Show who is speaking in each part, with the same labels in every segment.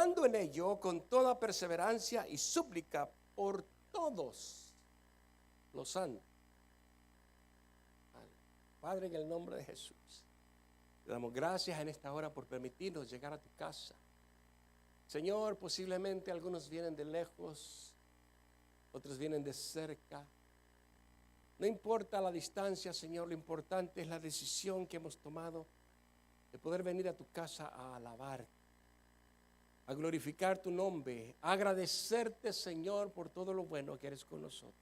Speaker 1: orando en ello con toda perseverancia y súplica por todos los santos. Padre, en el nombre de Jesús, te damos gracias en esta hora por permitirnos llegar a tu casa. Señor, posiblemente algunos vienen de lejos, otros vienen de cerca. No importa la distancia, Señor, lo importante es la decisión que hemos tomado de poder venir a tu casa a alabarte, a glorificar tu nombre, a agradecerte, Señor, por todo lo bueno que eres con nosotros.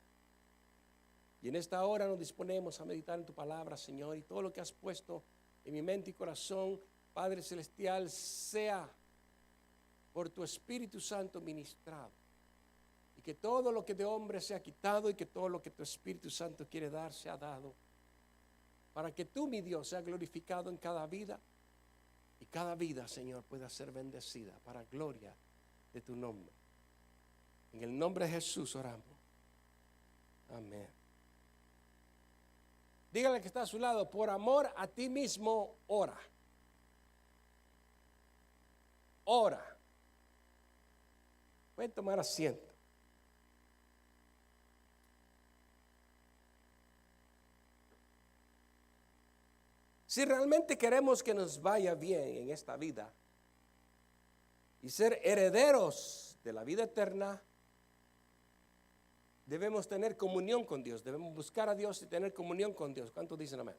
Speaker 1: Y en esta hora nos disponemos a meditar en tu palabra, Señor, y todo lo que has puesto en mi mente y corazón, Padre Celestial, sea por tu Espíritu Santo ministrado. Y que todo lo que de hombre sea quitado y que todo lo que tu Espíritu Santo quiere dar sea dado. Para que tú, mi Dios, sea glorificado en cada vida. Y cada vida, Señor, pueda ser bendecida para gloria de tu nombre. En el nombre de Jesús oramos. Amén. Dígale que está a su lado, por amor a ti mismo, ora. Ora. Pueden tomar asiento. Si realmente queremos que nos vaya bien en esta vida y ser herederos de la vida eterna, debemos tener comunión con Dios, debemos buscar a Dios y tener comunión con Dios. ¿Cuántos dicen amén?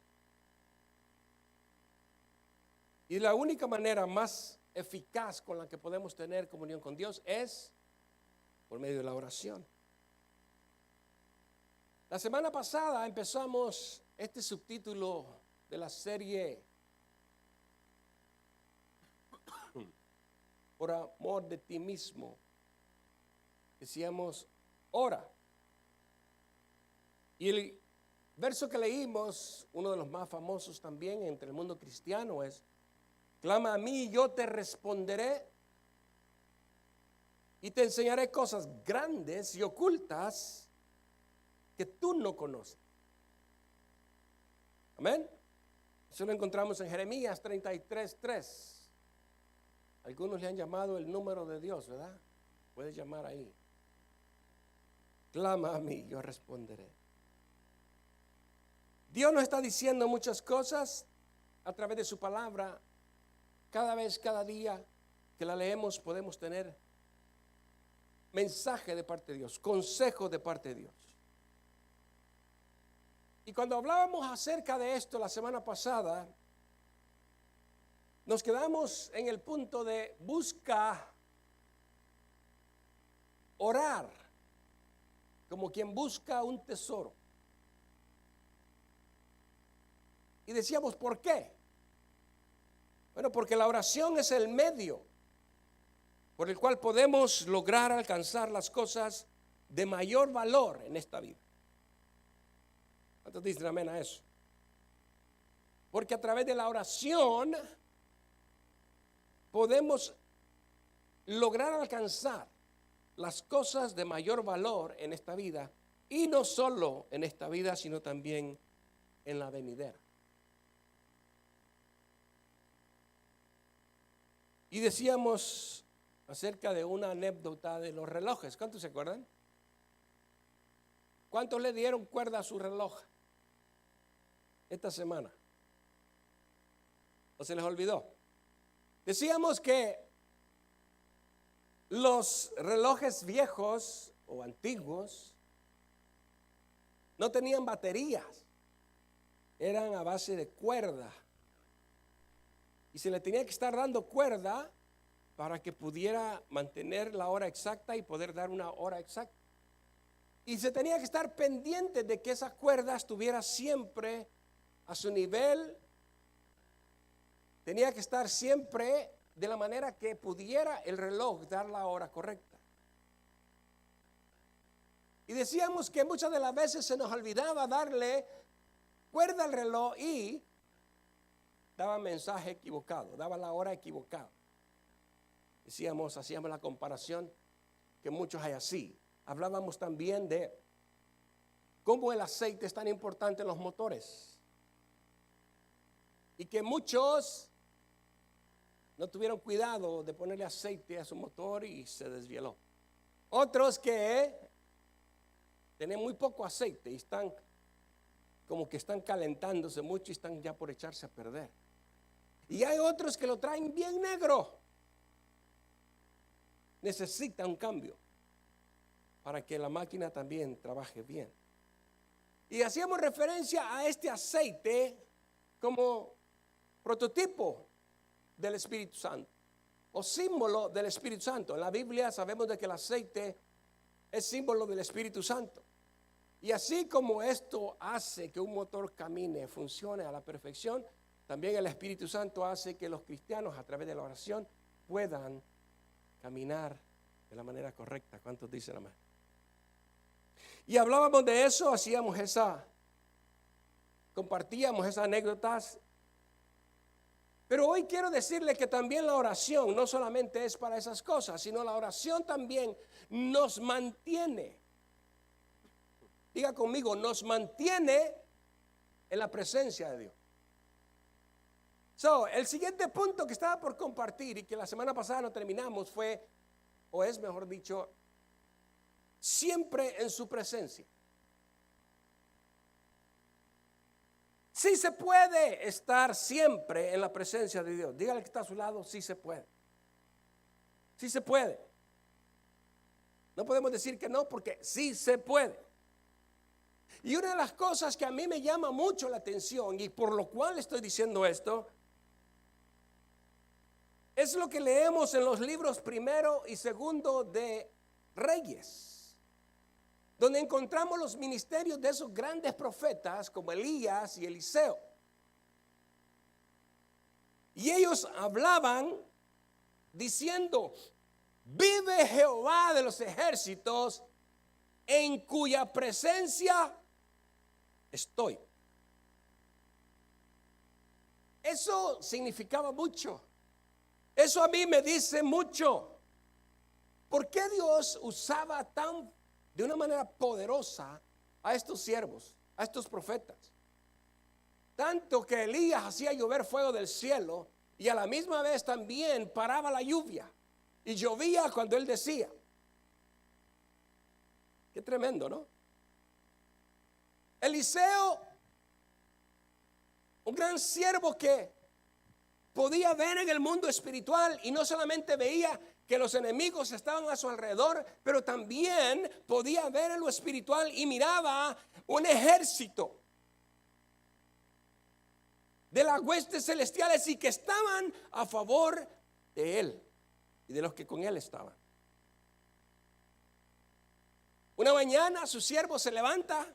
Speaker 1: Y la única manera más eficaz con la que podemos tener comunión con Dios es por medio de la oración. La semana pasada empezamos este subtítulo de la serie Por amor de ti mismo. Decíamos, ora. Y el verso que leímos, uno de los más famosos también entre el mundo cristiano, es: clama a mí y yo te responderé y te enseñaré cosas grandes y ocultas que tú no conoces. Amén. Eso lo encontramos en Jeremías 33:3. Algunos le han llamado el número de Dios, ¿verdad? Puedes llamar ahí. Clama a mí, yo responderé. Dios nos está diciendo muchas cosas a través de su palabra. Cada vez, cada día que la leemos podemos tener mensaje de parte de Dios, consejo de parte de Dios. Y cuando hablábamos acerca de esto la semana pasada, nos quedamos en el punto de busca orar como quien busca un tesoro. Y decíamos, ¿por qué? Bueno, porque la oración es el medio por el cual podemos lograr alcanzar las cosas de mayor valor en esta vida. ¿Cuántos dicen amén a eso? Porque a través de la oración podemos lograr alcanzar las cosas de mayor valor en esta vida, y no solo en esta vida, sino también en la venidera. Y decíamos acerca de una anécdota de los relojes. ¿Cuántos se acuerdan? ¿Cuántos le dieron cuerda a su reloj esta semana? ¿O se les olvidó? Decíamos que los relojes viejos o antiguos no tenían baterías, eran a base de cuerda. Y se le tenía que estar dando cuerda para que pudiera mantener la hora exacta y poder dar una hora exacta. Y se tenía que estar pendiente de que esa cuerda estuviera siempre a su nivel. Tenía que estar siempre de la manera que pudiera el reloj dar la hora correcta. Y decíamos que muchas de las veces se nos olvidaba darle cuerda al reloj y daba mensaje equivocado, daba la hora equivocada. Decíamos, hacíamos la comparación que muchos hay así. Hablábamos también de cómo el aceite es tan importante en los motores. Y que muchos no tuvieron cuidado de ponerle aceite a su motor y se desvieló. Otros que tienen muy poco aceite y están como que están calentándose mucho y están ya por echarse a perder. Y hay otros que lo traen bien negro. Necesita un cambio para que la máquina también trabaje bien. Y hacíamos referencia a este aceite como prototipo del Espíritu Santo o símbolo del Espíritu Santo. En la Biblia sabemos de que el aceite es símbolo del Espíritu Santo. Y así como esto hace que un motor camine, funcione a la perfección, también el Espíritu Santo hace que los cristianos a través de la oración puedan caminar de la manera correcta. ¿Cuántos dicen amén? Y hablábamos de eso, compartíamos esas anécdotas. Pero hoy quiero decirle que también la oración no solamente es para esas cosas, sino la oración también nos mantiene. Diga conmigo, nos mantiene en la presencia de Dios. El siguiente punto que estaba por compartir y que la semana pasada no terminamos fue, o es mejor dicho, siempre en su presencia. Sí se puede estar siempre en la presencia de Dios. Dígale que está a su lado, sí se puede. Sí se puede. No podemos decir que no, porque sí se puede. Y una de las cosas que a mí me llama mucho la atención y por lo cual estoy diciendo esto, es lo que leemos en los libros primero y segundo de Reyes, donde encontramos los ministerios de esos grandes profetas como Elías y Eliseo. Y ellos hablaban diciendo, vive Jehová de los ejércitos, en cuya presencia estoy. Eso significaba mucho. Eso a mí me dice mucho. ¿Por qué Dios usaba de una manera poderosa a estos siervos, a estos profetas? Tanto que Elías hacía llover fuego del cielo y a la misma vez también paraba la lluvia y llovía cuando él decía. Qué tremendo, ¿no? Eliseo, un gran siervo que podía ver en el mundo espiritual y no solamente veía que los enemigos estaban a su alrededor, pero también podía ver en lo espiritual y miraba un ejército de las huestes celestiales y que estaban a favor de él y de los que con él estaban. Una mañana su siervo se levanta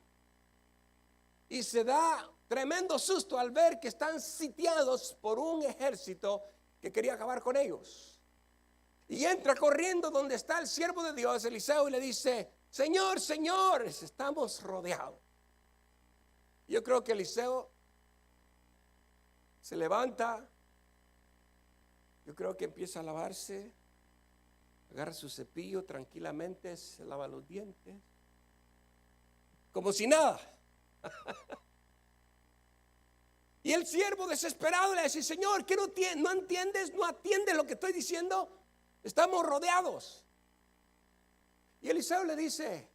Speaker 1: y se da tremendo susto al ver que están sitiados por un ejército que quería acabar con ellos. Y entra corriendo donde está el siervo de Dios, Eliseo, y le dice, Señor, señores, estamos rodeados. Yo creo que Eliseo se levanta, yo creo que empieza a lavarse, agarra su cepillo tranquilamente, se lava los dientes, como si nada. Y el siervo desesperado le dice, Señor, ¿qué no entiendes? ¿No atiendes lo que estoy diciendo? Estamos rodeados. Y Eliseo le dice,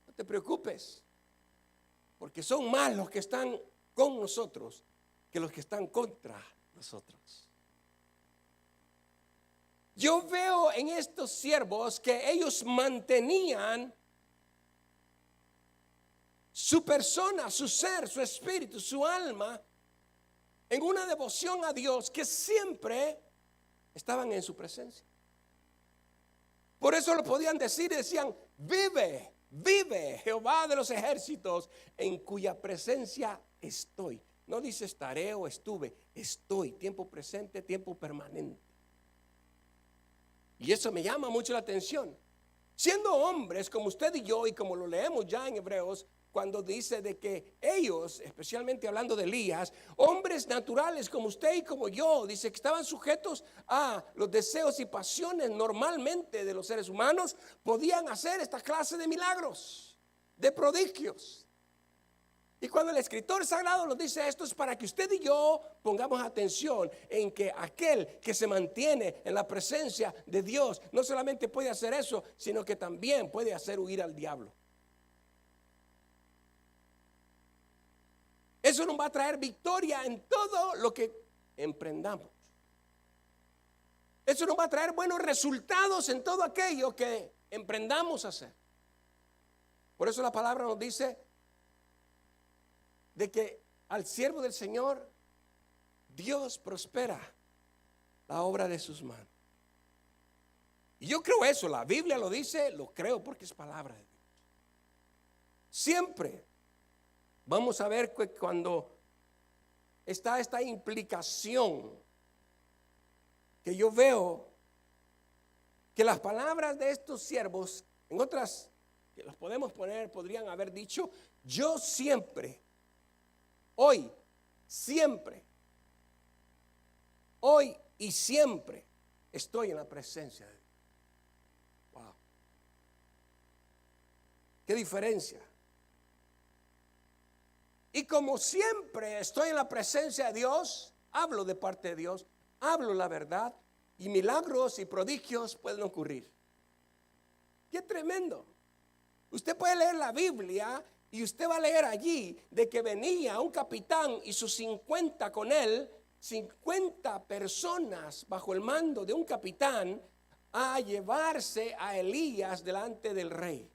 Speaker 1: no te preocupes, porque son más los que están con nosotros que los que están contra nosotros. Yo veo en estos siervos que ellos mantenían su persona, su ser, su espíritu, su alma en una devoción a Dios que siempre estaban en su presencia. Por eso lo podían decir y decían, vive, vive Jehová de los ejércitos, en cuya presencia estoy. No dice estaré o estuve, estoy, tiempo presente, tiempo permanente. Y eso me llama mucho la atención. Siendo hombres como usted y yo, y como lo leemos ya en Hebreos, cuando dice de que ellos, especialmente hablando de Elías, hombres naturales como usted y como yo, dice que estaban sujetos a los deseos y pasiones normalmente de los seres humanos, podían hacer esta clase de milagros, de prodigios. Y cuando el escritor sagrado nos dice esto, es para que usted y yo pongamos atención en que aquel que se mantiene en la presencia de Dios no solamente puede hacer eso, sino que también puede hacer huir al diablo. Eso nos va a traer victoria en todo lo que emprendamos. Eso nos va a traer buenos resultados en todo aquello que emprendamos a hacer. Por eso la palabra nos dice de que al siervo del Señor Dios prospera la obra de sus manos. Y yo creo eso, la Biblia lo dice, lo creo porque es palabra de Dios. Siempre vamos a ver que cuando está esta implicación que yo veo que las palabras de estos siervos, en otras que las podemos poner, podrían haber dicho: yo siempre, hoy, siempre, hoy y siempre estoy en la presencia de Dios. Wow. ¿Qué diferencia? Y como siempre estoy en la presencia de Dios, hablo de parte de Dios, hablo la verdad y milagros y prodigios pueden ocurrir. ¡Qué tremendo! Usted puede leer la Biblia y usted va a leer allí de que venía un capitán y sus 50 con él, 50 personas bajo el mando de un capitán a llevarse a Elías delante del rey.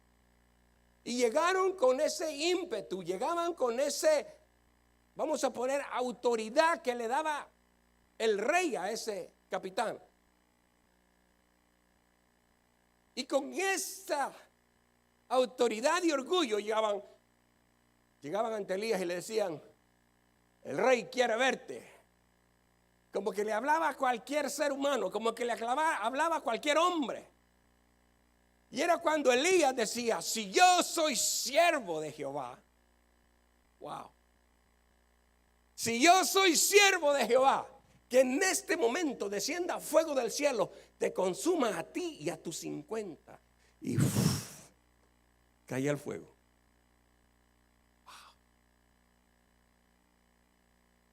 Speaker 1: Y llegaron con ese ímpetu, llegaban con ese, vamos a poner, autoridad que le daba el rey a ese capitán. Y con esa autoridad y orgullo llegaban ante Elías y le decían: el rey quiere verte. Como que le hablaba a cualquier ser humano, como que le hablaba a cualquier hombre. Y era cuando Elías decía: si yo soy siervo de Jehová, wow, si yo soy siervo de Jehová, que en este momento descienda fuego del cielo, te consuma a ti y a tus 50. Y caía el fuego. Wow.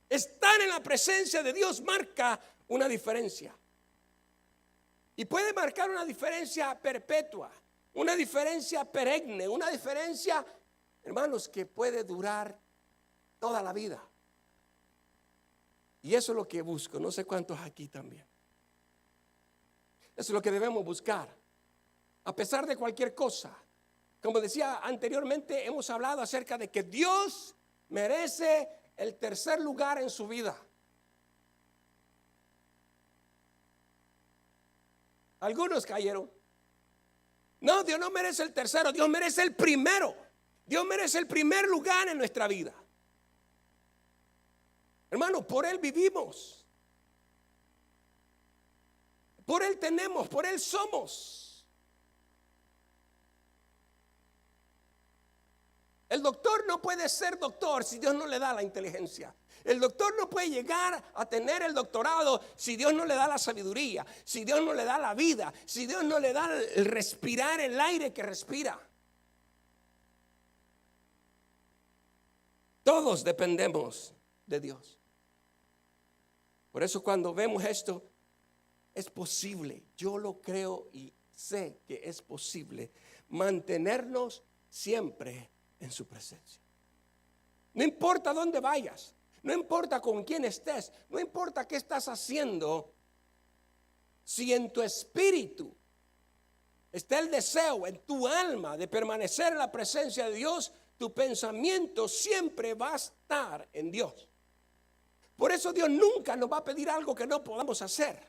Speaker 1: Estar en la presencia de Dios marca una diferencia. Y puede marcar una diferencia perpetua, una diferencia perenne, una diferencia, hermanos, que puede durar toda la vida. Y eso es lo que busco, no sé cuántos aquí también. Eso es lo que debemos buscar, a pesar de cualquier cosa. Como decía anteriormente, hemos hablado acerca de que Dios merece el tercer lugar en su vida. Algunos cayeron. No, Dios no merece el tercero, Dios merece el primero. Dios merece el primer lugar en nuestra vida. Hermano, por Él vivimos. Por Él tenemos, por Él somos. El doctor no puede ser doctor si Dios no le da la inteligencia. El doctor no puede llegar a tener el doctorado si Dios no le da la sabiduría, si Dios no le da la vida, si Dios no le da el respirar el aire que respira. Todos dependemos de Dios. Por eso cuando vemos esto, es posible, yo lo creo y sé que es posible mantenernos siempre en su presencia. No importa dónde vayas, no importa con quién estés, no importa qué estás haciendo, si en tu espíritu está el deseo, en tu alma, de permanecer en la presencia de Dios, tu pensamiento siempre va a estar en Dios. Por eso Dios nunca nos va a pedir algo que no podamos hacer.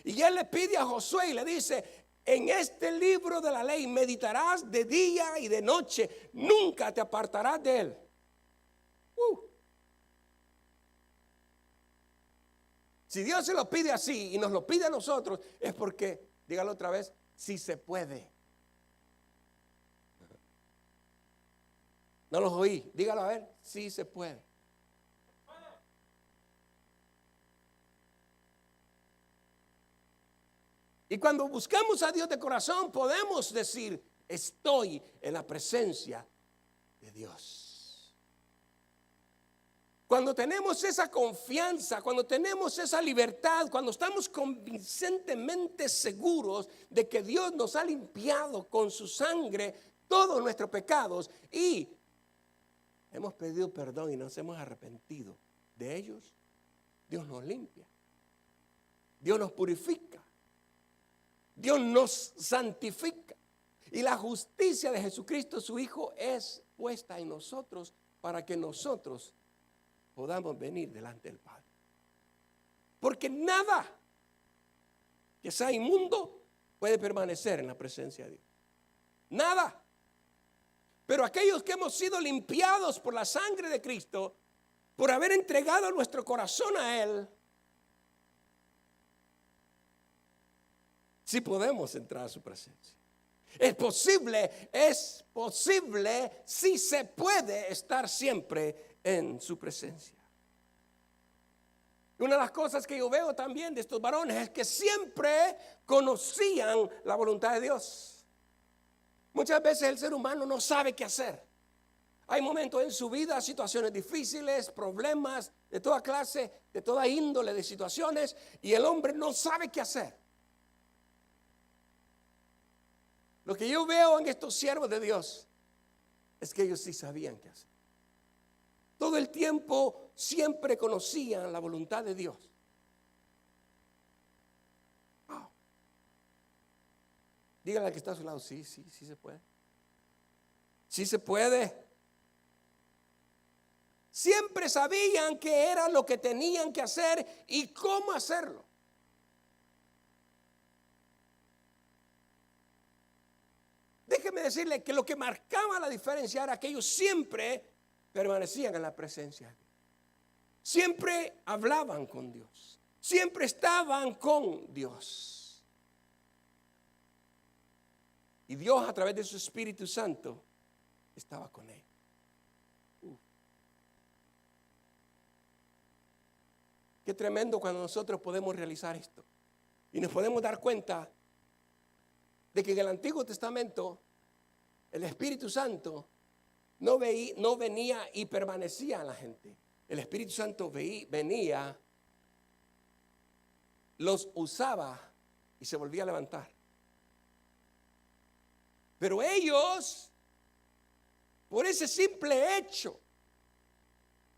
Speaker 1: Y Él le pide a Josué y le dice: en este libro de la ley meditarás de día y de noche, nunca te apartarás de él. Si Dios se lo pide así y nos lo pide a nosotros, es porque, dígalo otra vez, sí se puede. No los oí, dígalo a ver, sí se puede. Y cuando buscamos a Dios de corazón, podemos decir: estoy en la presencia de Dios. Cuando tenemos esa confianza, cuando tenemos esa libertad, cuando estamos convincentemente seguros de que Dios nos ha limpiado con su sangre todos nuestros pecados y hemos pedido perdón y nos hemos arrepentido de ellos, Dios nos limpia, Dios nos purifica, Dios nos santifica. Y la justicia de Jesucristo, su Hijo, es puesta en nosotros para que nosotros podamos venir delante del Padre. Porque nada que sea inmundo puede permanecer en la presencia de Dios. Nada. Pero aquellos que hemos sido limpiados por la sangre de Cristo, por haber entregado nuestro corazón a Él, sí podemos entrar a su presencia. Es posible, sí se puede estar siempre en su presencia. Una de las cosas que yo veo también de estos varones es que siempre conocían la voluntad de Dios. Muchas veces el ser humano no sabe qué hacer. Hay momentos en su vida, situaciones difíciles, problemas de toda clase, de toda índole de situaciones, y el hombre no sabe qué hacer. Lo que yo veo en estos siervos de Dios es que ellos sí sabían qué hacer. Todo el tiempo siempre conocían la voluntad de Dios. Wow. Dígale al que está a su lado, sí se puede. Sí se puede. Siempre sabían qué era lo que tenían que hacer y cómo hacerlo. Déjeme decirle que lo que marcaba la diferencia era que ellos siempre permanecían en la presencia de Dios. Siempre hablaban con Dios. Siempre estaban con Dios. Y Dios, a través de su Espíritu Santo, estaba con ellos. Qué tremendo cuando nosotros podemos realizar esto. Y nos podemos dar cuenta de que en el Antiguo Testamento el Espíritu Santo no venía y permanecía en la gente. El Espíritu Santo venía, los usaba y se volvía a levantar. Pero ellos, por ese simple hecho,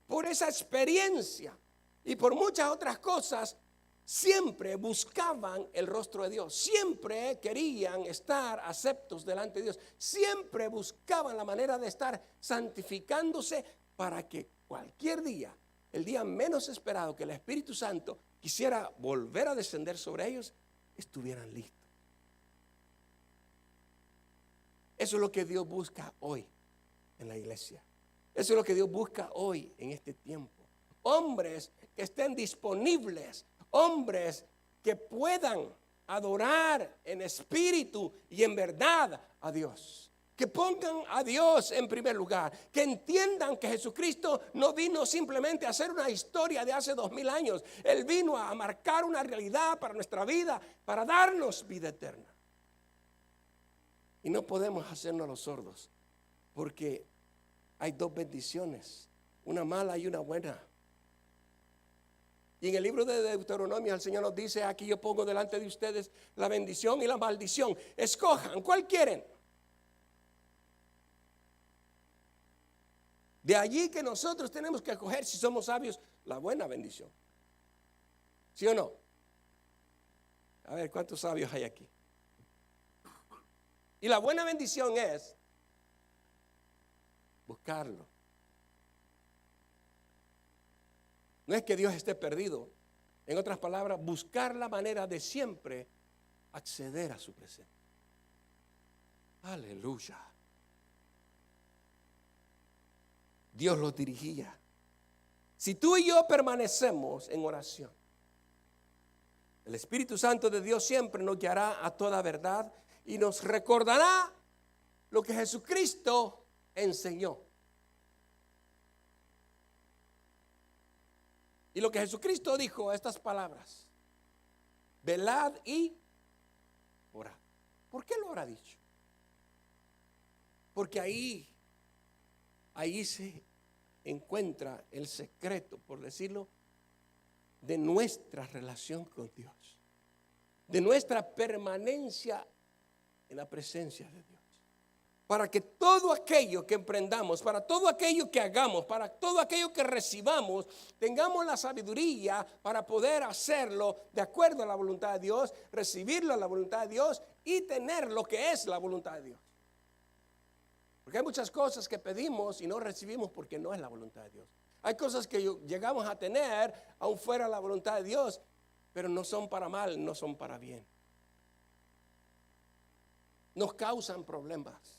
Speaker 1: por esa experiencia y por muchas otras cosas, siempre buscaban el rostro de Dios, siempre querían estar aceptos delante de Dios, siempre buscaban la manera de estar santificándose para que cualquier día, el día menos esperado que el Espíritu Santo quisiera volver a descender sobre ellos, estuvieran listos. Eso es lo que Dios busca hoy en la iglesia. Eso es lo que Dios busca hoy en este tiempo. Hombres que estén disponibles, hombres que puedan adorar en espíritu y en verdad a Dios. Que pongan a Dios en primer lugar. Que entiendan que Jesucristo no vino simplemente a hacer una historia de hace 2000 años. Él vino a marcar una realidad para nuestra vida, para darnos vida eterna. Y no podemos hacernos los sordos, porque hay dos bendiciones, una mala y una buena. Y en el libro de Deuteronomio el Señor nos dice: aquí yo pongo delante de ustedes la bendición y la maldición. Escojan, ¿cuál quieren? De allí que nosotros tenemos que escoger, si somos sabios, la buena bendición. ¿Sí o no? A ver, ¿cuántos sabios hay aquí? Y la buena bendición es buscarlo. No es que Dios esté perdido. En otras palabras, buscar la manera de siempre acceder a su presencia. Aleluya. Dios los dirigía. Si tú y yo permanecemos en oración, el Espíritu Santo de Dios siempre nos guiará a toda verdad y nos recordará lo que Jesucristo enseñó. Y lo que Jesucristo dijo, estas palabras: velad y orad. ¿Por qué lo habrá dicho? Porque ahí encuentra el secreto, por decirlo, de nuestra relación con Dios, de nuestra permanencia en la presencia de Dios. Para que todo aquello que emprendamos, para todo aquello que hagamos, para todo aquello que recibamos, tengamos la sabiduría para poder hacerlo de acuerdo a la voluntad de Dios, recibirlo a la voluntad de Dios y tener lo que es la voluntad de Dios. Porque hay muchas cosas que pedimos y no recibimos porque no es la voluntad de Dios. Hay cosas que llegamos a tener aún fuera de la voluntad de Dios, pero no son para mal, no son para bien. Nos causan problemas.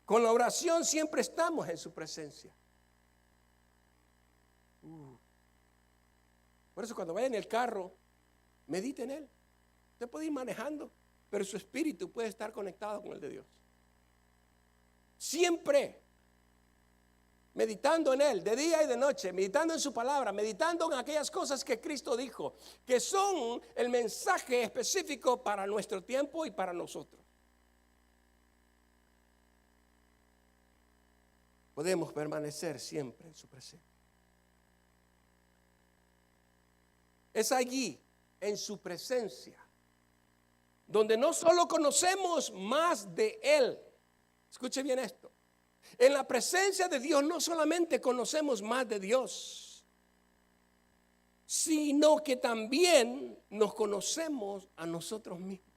Speaker 1: Con la oración siempre estamos en su presencia. Por eso cuando vaya en el carro, medite en él. Usted puede ir manejando, pero su espíritu puede estar conectado con el de Dios. Siempre meditando en él, de día y de noche, meditando en su palabra, meditando en aquellas cosas que Cristo dijo, que son el mensaje específico para nuestro tiempo y para nosotros. Podemos permanecer siempre en su presencia. Es allí, en su presencia, donde no solo conocemos más de Él. Escuche bien esto. En la presencia de Dios no solamente conocemos más de Dios, sino que también nos conocemos a nosotros mismos.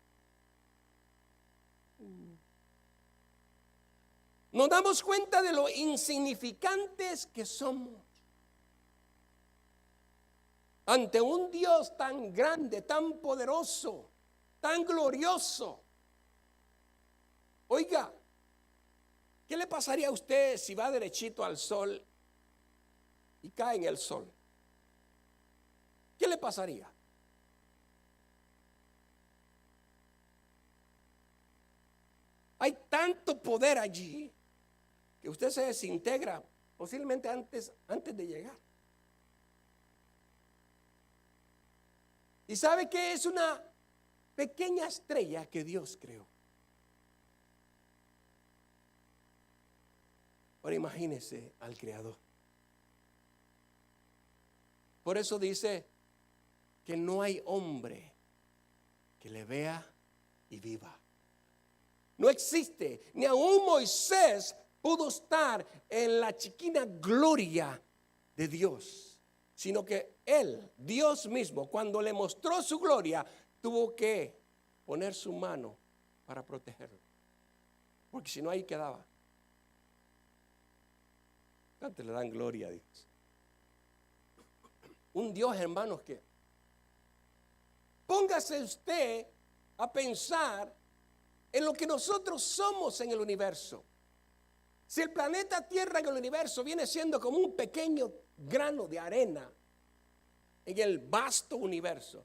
Speaker 1: Nos damos cuenta de lo insignificantes que somos ante un Dios tan grande, tan poderoso, tan glorioso. Oiga, ¿qué le pasaría a usted si va derechito al sol y cae en el sol? ¿Qué le pasaría? Hay tanto poder allí que usted se desintegra posiblemente antes de llegar. ¿Y sabe qué es una pequeña estrella que Dios creó? Ahora imagínese al Creador. Por eso dice que no hay hombre que le vea y viva. No existe, ni aún Moisés pudo estar en la chiquina gloria de Dios, sino que él, Dios mismo, cuando le mostró su gloria, tuvo que poner su mano para protegerlo, porque si no ahí quedaba. ¿Cuánto le dan gloria a Dios? Un Dios, hermanos, que póngase usted a pensar en lo que nosotros somos en el universo. Si el planeta Tierra en el universo viene siendo como un pequeño grano de arena en el vasto universo,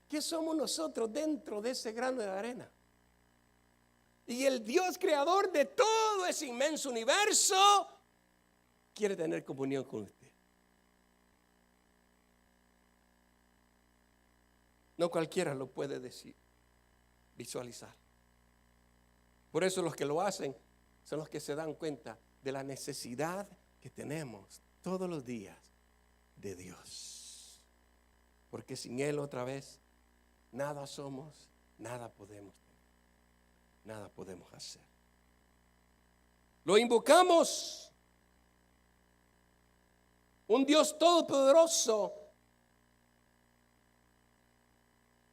Speaker 1: ¿qué somos nosotros dentro de ese grano de arena? Y el Dios creador de todo ese inmenso universo quiere tener comunión con usted. No cualquiera lo puede decir, visualizar. Por eso los que lo hacen son los que se dan cuenta de la necesidad que tenemos todos los días de Dios. Porque sin Él otra vez, nada somos, nada podemos tener, nada podemos hacer. Lo invocamos, un Dios todopoderoso,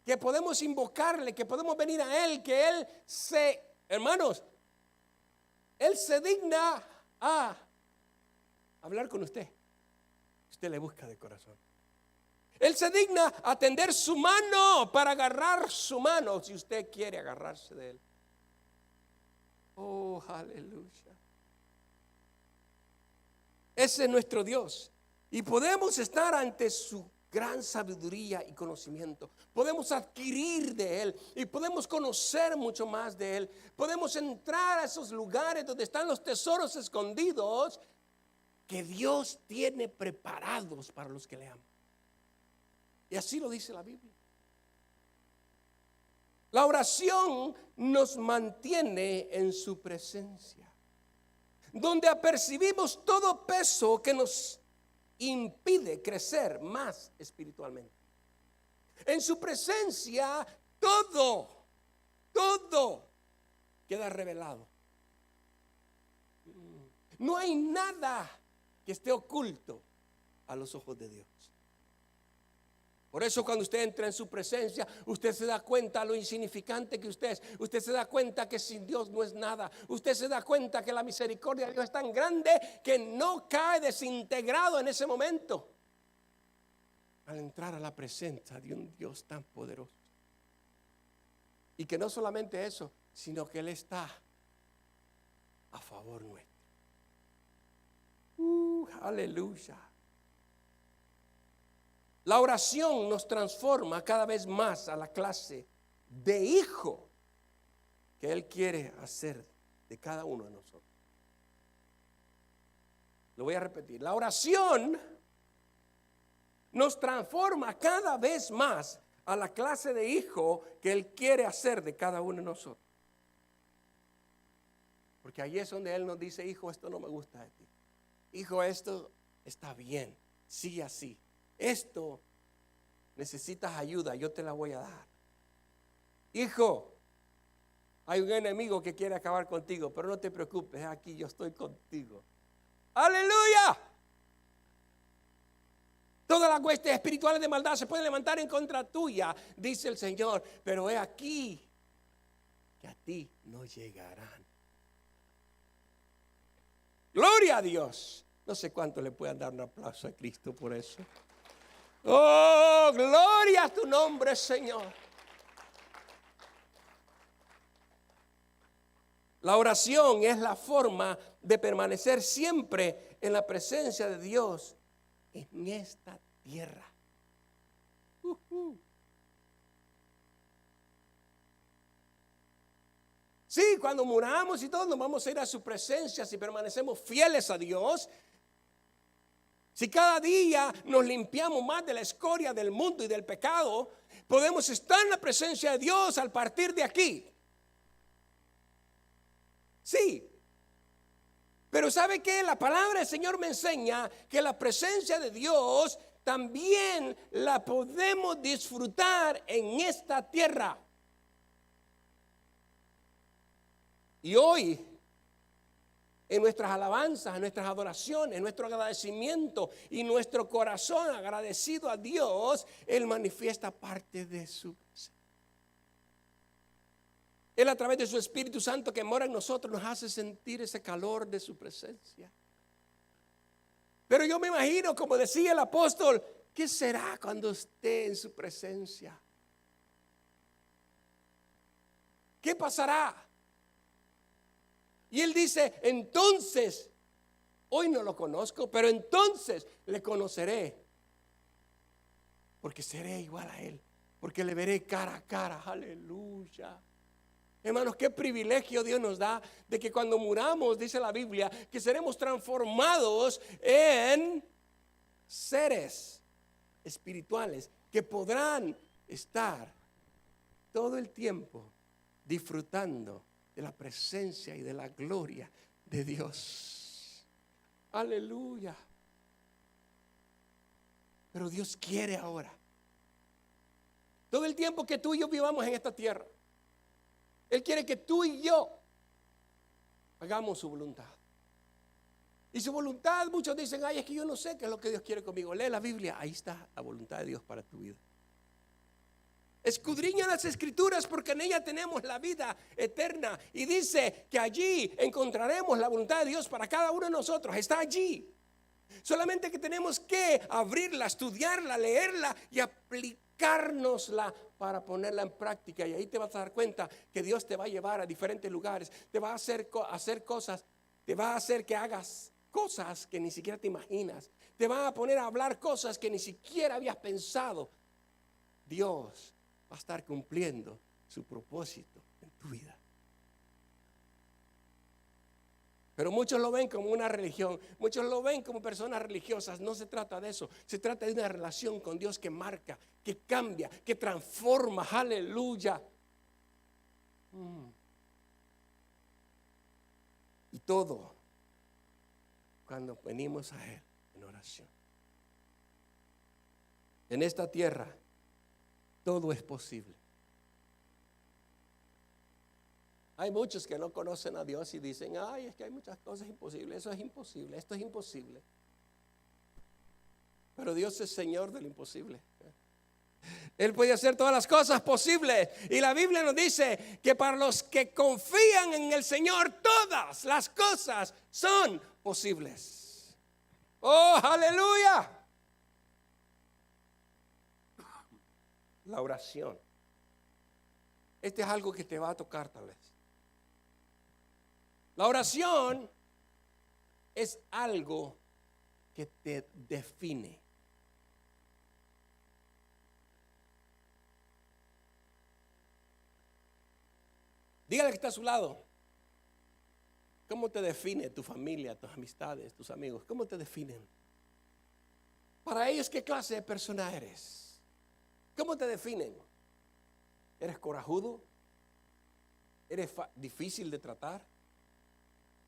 Speaker 1: que podemos invocarle, que podemos venir a Él, que Él hermanos, Él se digna a hablar con usted. Usted le busca de corazón. Él se digna a tender su mano para agarrar su mano si usted quiere agarrarse de Él. Oh, aleluya. Ese es nuestro Dios. Y podemos estar ante su gran sabiduría y conocimiento. Podemos adquirir de Él y podemos conocer mucho más de Él. Podemos entrar a esos lugares donde están los tesoros escondidos que Dios tiene preparados para los que le aman. Y así lo dice la Biblia. La oración nos mantiene en su presencia. donde apercibimos todo peso que nos impide crecer más espiritualmente. En su presencia todo queda revelado. No hay nada que esté oculto a los ojos de Dios. Por eso cuando usted entra en su presencia, usted se da cuenta lo insignificante que usted es. Usted se da cuenta que sin Dios no es nada. Usted se da cuenta que la misericordia de Dios es tan grande que no cae desintegrado en ese momento. Al entrar a la presencia de un Dios tan poderoso. Y que no solamente eso, sino que Él está a favor nuestro. Aleluya. La oración nos transforma cada vez más a la clase de hijo que Él quiere hacer de cada uno de nosotros. Lo voy a repetir. La oración nos transforma cada vez más a la clase de hijo que Él quiere hacer de cada uno de nosotros. Porque ahí es donde Él nos dice: hijo, esto no me gusta de ti. Hijo, esto está bien, sigue así. Esto necesitas ayuda, yo te la voy a dar. Hijo, hay un enemigo que quiere acabar contigo, pero no te preocupes, aquí yo estoy contigo. ¡Aleluya! Todas las huestes espirituales de maldad se pueden levantar en contra tuya, dice el Señor, pero he aquí que a ti no llegarán. Gloria a Dios. No sé cuánto le puedan dar un aplauso a Cristo por eso. Oh, gloria a tu nombre, Señor. La oración es la forma de permanecer siempre en la presencia de Dios en esta tierra. Sí, cuando muramos y todos nos vamos a ir a su presencia si permanecemos fieles a Dios. Si cada día nos limpiamos más de la escoria del mundo y del pecado, podemos estar en la presencia de Dios al partir de aquí. Sí. Pero ¿sabe qué? La palabra del Señor me enseña que la presencia de Dios también la podemos disfrutar en esta tierra. Y hoy, en nuestras alabanzas, en nuestras adoraciones, en nuestro agradecimiento y nuestro corazón agradecido a Dios, Él manifiesta parte de su presencia. Él, a través de su Espíritu Santo que mora en nosotros, nos hace sentir ese calor de su presencia. Pero yo me imagino, como decía el apóstol, ¿qué será cuando esté en su presencia? ¿Qué pasará? Y él dice: entonces, hoy no lo conozco, pero entonces le conoceré, porque seré igual a él, porque le veré cara a cara. Aleluya. Hermanos, qué privilegio Dios nos da de que cuando muramos, dice la Biblia, que seremos transformados en seres espirituales que podrán estar todo el tiempo disfrutando de la presencia y de la gloria de Dios. Aleluya. Pero Dios quiere ahora, todo el tiempo que tú y yo vivamos en esta tierra, Él quiere que tú y yo hagamos su voluntad. Y su voluntad, muchos dicen: ay, es que yo no sé qué es lo que Dios quiere conmigo. Lee la Biblia, ahí está la voluntad de Dios para tu vida. Escudriña las Escrituras, porque en ella tenemos la vida eterna. Y dice que allí encontraremos la voluntad de Dios para cada uno de nosotros. Está allí. Solamente que tenemos que abrirla, estudiarla, leerla y aplicárnosla para ponerla en práctica. Y ahí te vas a dar cuenta que Dios te va a llevar a diferentes lugares. Te va a hacer cosas. Te va a hacer que hagas cosas que ni siquiera te imaginas. Te va a poner a hablar cosas que ni siquiera habías pensado. Dios va a estar cumpliendo su propósito en tu vida. Pero muchos lo ven como una religión, muchos lo ven como personas religiosas. No se trata de eso, se trata de una relación con Dios que marca, que cambia, que transforma. Aleluya. Y todo cuando venimos a Él en oración. En esta tierra todo es posible. Hay muchos que no conocen a Dios y dicen, ay, es que hay muchas cosas imposibles, eso es imposible, esto es imposible. Pero Dios es Señor del imposible. Él puede hacer todas las cosas posibles. Y la Biblia nos dice que para los que confían en el Señor, todas las cosas son posibles. ¡Oh, aleluya! La oración. Este es algo que te va a tocar tal vez. La oración es algo que te define. Dígale que está a su lado. ¿Cómo te define tu familia, tus amistades, tus amigos? ¿Cómo te definen? Para ellos, ¿qué clase de persona eres? ¿Cómo te definen? ¿Eres corajudo? ¿Eres difícil de tratar?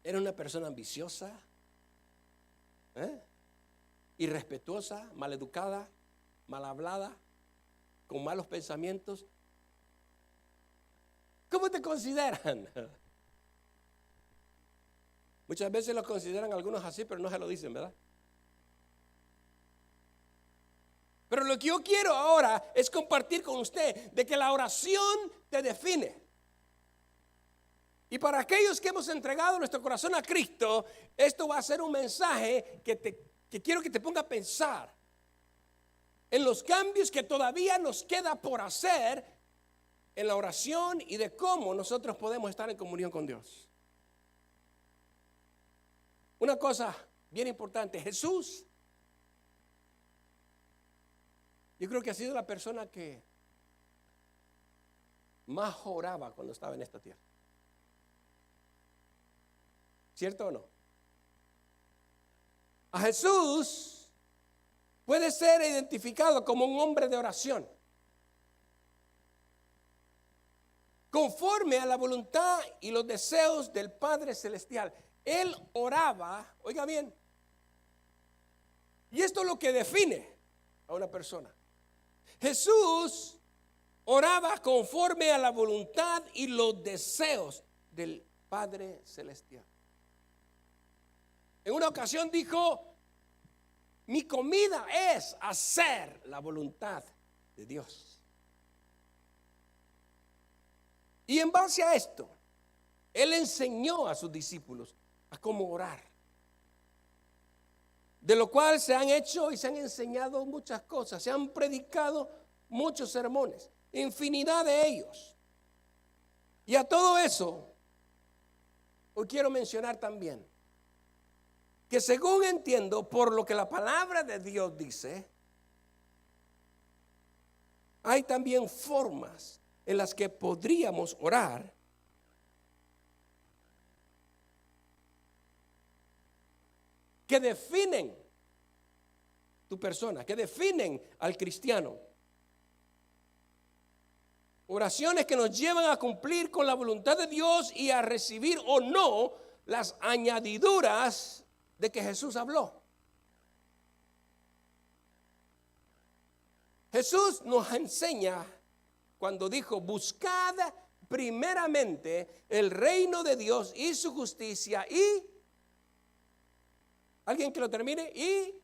Speaker 1: ¿Eres una persona ambiciosa? ¿Irrespetuosa? ¿Maleducada? ¿Mal hablada? ¿Con malos pensamientos? ¿Cómo te consideran? Muchas veces lo consideran algunos así, pero no se lo dicen, ¿verdad? Pero lo que yo quiero ahora es compartir con usted de que la oración te define. Y para aquellos que hemos entregado nuestro corazón a Cristo, esto va a ser un mensaje que quiero que te ponga a pensar en los cambios que todavía nos queda por hacer en la oración y de cómo nosotros podemos estar en comunión con Dios. Una cosa bien importante, Jesús, yo creo que ha sido la persona que más oraba cuando estaba en esta tierra. ¿Cierto o no? A Jesús puede ser identificado como un hombre de oración. Conforme a la voluntad y los deseos del Padre Celestial. Él oraba, oiga bien, y esto es lo que define a una persona. Jesús oraba conforme a la voluntad y los deseos del Padre Celestial. En una ocasión dijo, mi comida es hacer la voluntad de Dios. Y en base a esto, Él enseñó a sus discípulos a cómo orar. De lo cual se han hecho y se han enseñado muchas cosas. Se han predicado muchos sermones, infinidad de ellos. Y a todo eso, hoy quiero mencionar también que según entiendo, por lo que la palabra de Dios dice, hay también formas en las que podríamos orar que definen tu persona, que definen al cristiano. Oraciones que nos llevan a cumplir con la voluntad de Dios y a recibir o no las añadiduras de que Jesús habló. Jesús nos enseña cuando dijo, buscad primeramente el reino de Dios y su justicia y, ¿alguien que lo termine? Y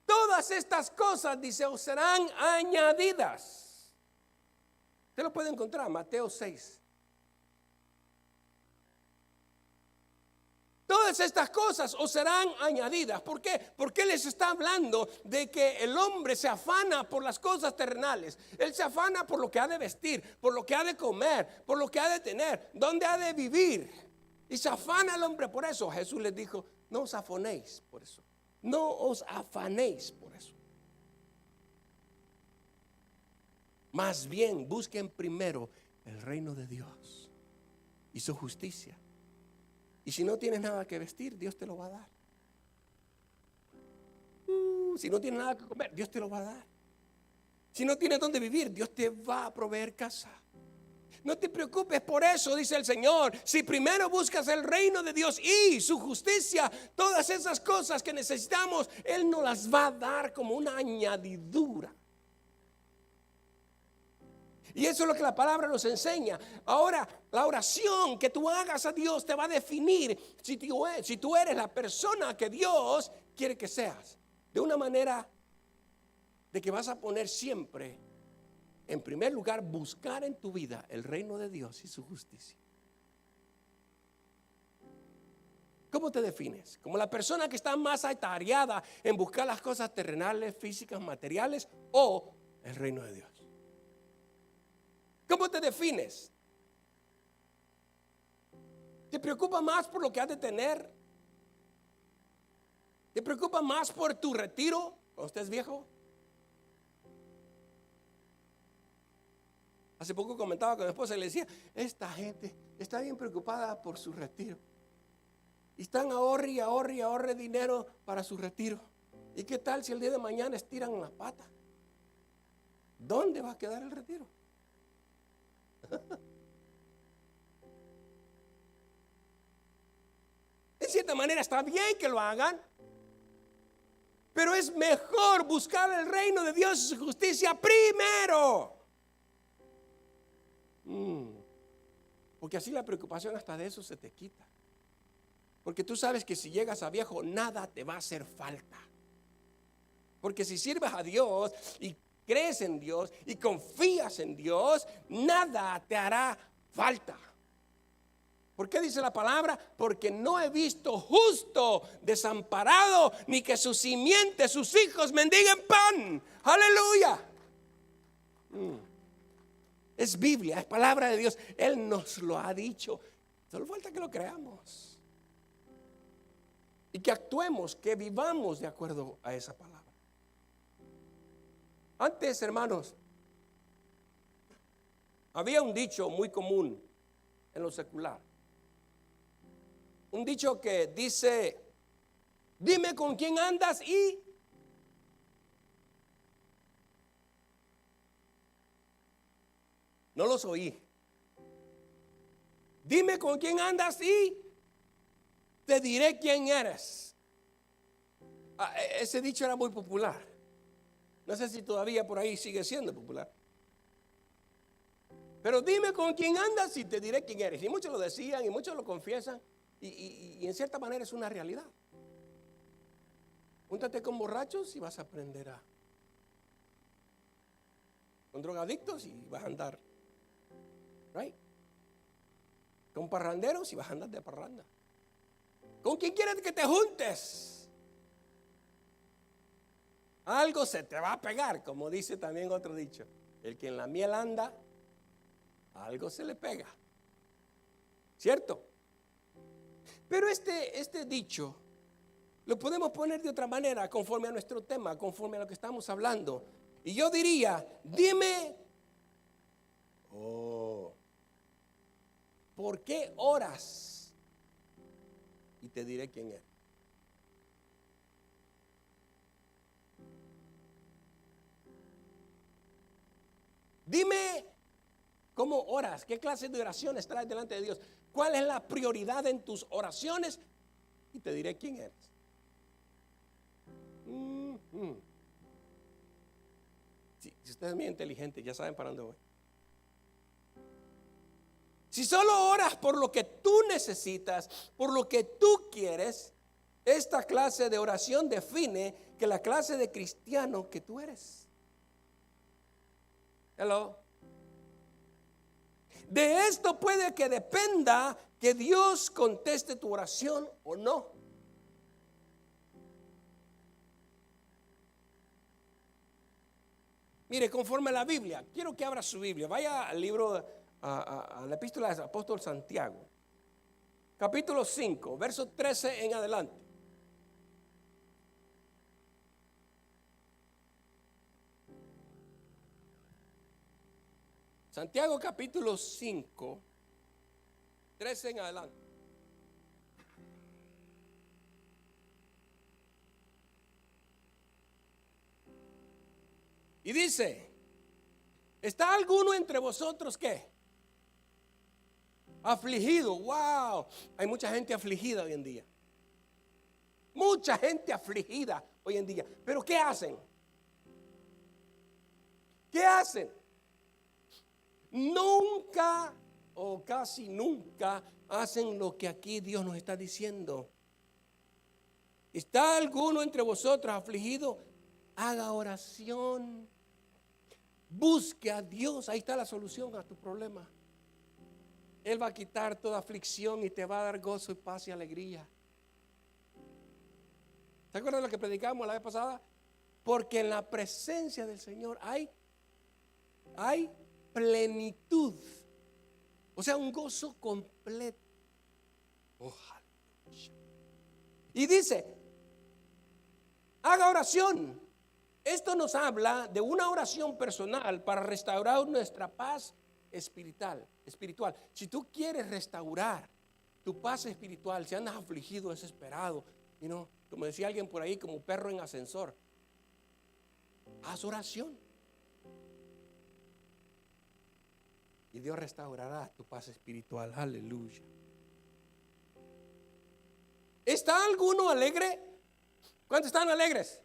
Speaker 1: todas estas cosas, dice, os serán añadidas. Usted lo puede encontrar, Mateo 6. Todas estas cosas os serán añadidas. ¿Por qué? Porque les está hablando de que el hombre se afana por las cosas terrenales. Él se afana por lo que ha de vestir, por lo que ha de comer, por lo que ha de tener, dónde ha de vivir. Y se afana el hombre por eso. Jesús les dijo, no os afanéis por eso. No os afanéis por eso. Más bien busquen primero el reino de Dios y su justicia. Y si no tienes nada que vestir, Dios te lo va a dar. Si no tienes nada que comer, Dios te lo va a dar. Si no tienes dónde vivir, Dios te va a proveer casa. No te preocupes por eso, dice el Señor. Si primero buscas el reino de Dios y su justicia, todas esas cosas que necesitamos, Él nos las va a dar como una añadidura. Y eso es lo que la palabra nos enseña. Ahora, la oración que tú hagas a Dios te va a definir si tú eres la persona que Dios quiere que seas. De una manera de que vas a poner siempre, en primer lugar, buscar en tu vida el reino de Dios y su justicia. ¿Cómo te defines? ¿Como la persona que está más atareada en buscar las cosas terrenales, físicas, materiales, o el reino de Dios? ¿Cómo te defines? ¿Te preocupa más por lo que has de tener? ¿Te preocupa más por tu retiro cuando estés viejo? Hace poco comentaba con mi esposa y le decía, esta gente está bien preocupada por su retiro. Y están ahorre dinero para su retiro. ¿Y qué tal si el día de mañana estiran las patas? ¿Dónde va a quedar el retiro? En cierta manera está bien que lo hagan, pero es mejor buscar el reino de Dios y su justicia primero. Porque así la preocupación hasta de eso se te quita. Porque tú sabes que si llegas a viejo nada te va a hacer falta. Porque si sirves a Dios y crees en Dios y confías en Dios, nada te hará falta. ¿Por qué dice la palabra? Porque no he visto justo desamparado, ni que su simiente, sus hijos mendiguen pan. Aleluya. Es Biblia, es palabra de Dios. Él nos lo ha dicho. Solo falta que lo creamos. Y que actuemos, que vivamos de acuerdo a esa palabra. Antes, hermanos, había un dicho muy común en lo secular. Un dicho que dice, dime con quién andas y... No los oí. Dime con quién andas y te diré quién eres. Ese dicho era muy popular. No sé si todavía por ahí sigue siendo popular. Pero dime con quién andas y te diré quién eres. Y muchos lo decían y muchos lo confiesan. Y en cierta manera es una realidad. Júntate con borrachos y vas a aprender con drogadictos y vas a andar. Right? Con parranderos y vas a andar de parranda. ¿Con quién quieres que te juntes? Algo se te va a pegar, como dice también otro dicho. El que en la miel anda, algo se le pega. ¿Cierto? Pero este dicho lo podemos poner de otra manera, conforme a nuestro tema, conforme a lo que estamos hablando. Y yo diría, dime, ¿por qué oras? Y te diré quién eres. Dime cómo oras, qué clase de oraciones traes delante de Dios, cuál es la prioridad en tus oraciones y te diré quién eres. Si usted es muy inteligente, ya saben para dónde voy. Si solo oras por lo que tú necesitas, por lo que tú quieres, esta clase de oración define que la clase de cristiano que tú eres. Hello. De esto puede que dependa que Dios conteste tu oración o no. Mire, conforme a la Biblia, quiero que abra su Biblia. Vaya al libro, a la epístola del apóstol Santiago, capítulo 5, verso 13 en adelante. Santiago capítulo 5, 13 en adelante. Y dice, ¿está alguno entre vosotros qué? Afligido, wow. Hay mucha gente afligida hoy en día. Mucha gente afligida hoy en día. Pero ¿qué hacen? ¿Qué hacen? Nunca o casi nunca hacen lo que aquí Dios nos está diciendo. ¿Está alguno entre vosotros afligido? Haga oración. Busque a Dios. Ahí está la solución a tu problema. Él va a quitar toda aflicción y te va a dar gozo y paz y alegría. ¿Se acuerdan de lo que predicamos la vez pasada? Porque en la presencia del Señor hay plenitud. O sea, un gozo completo. Ojalá. Y dice, haga oración. Esto nos habla de una oración personal para restaurar nuestra paz espiritual. Si tú quieres restaurar tu paz espiritual, si andas afligido, desesperado, como decía alguien por ahí, como perro en ascensor, haz oración. Y Dios restaurará tu paz espiritual. Aleluya. ¿Está alguno alegre? ¿Cuántos están alegres?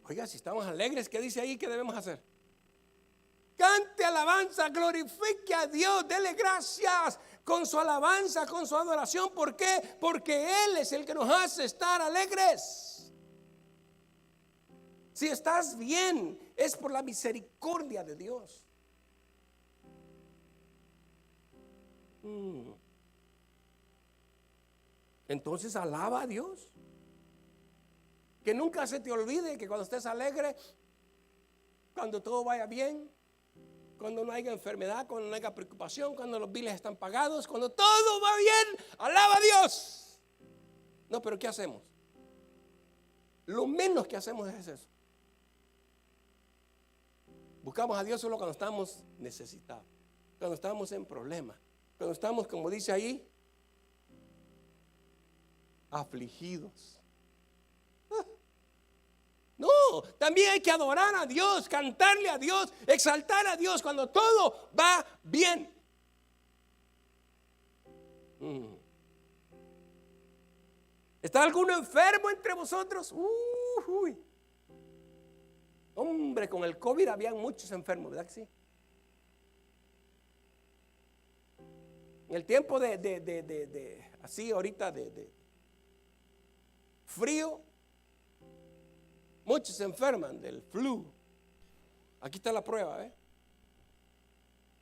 Speaker 1: Oiga, si estamos alegres, ¿qué dice ahí que debemos hacer? Cante alabanza, glorifique a Dios, dele gracias con su alabanza, con su adoración. ¿Por qué? Porque Él es el que nos hace estar alegres. Si estás bien, es por la misericordia de Dios. Entonces alaba a Dios. Que nunca se te olvide que cuando estés alegre, cuando todo vaya bien, cuando no haya enfermedad, cuando no haya preocupación, cuando los biles están pagados, cuando todo va bien, alaba a Dios. No, pero ¿qué hacemos? Lo menos que hacemos es eso. Buscamos a Dios solo cuando estamos necesitados, cuando estamos en problemas, cuando estamos, como dice ahí, afligidos. No, también hay que adorar a Dios, cantarle a Dios, exaltar a Dios cuando todo va bien. ¿Está alguno enfermo entre vosotros? Hombre, con el COVID habían muchos enfermos, ¿verdad que sí? En el tiempo así ahorita de frío, muchos se enferman del flu. Aquí está la prueba,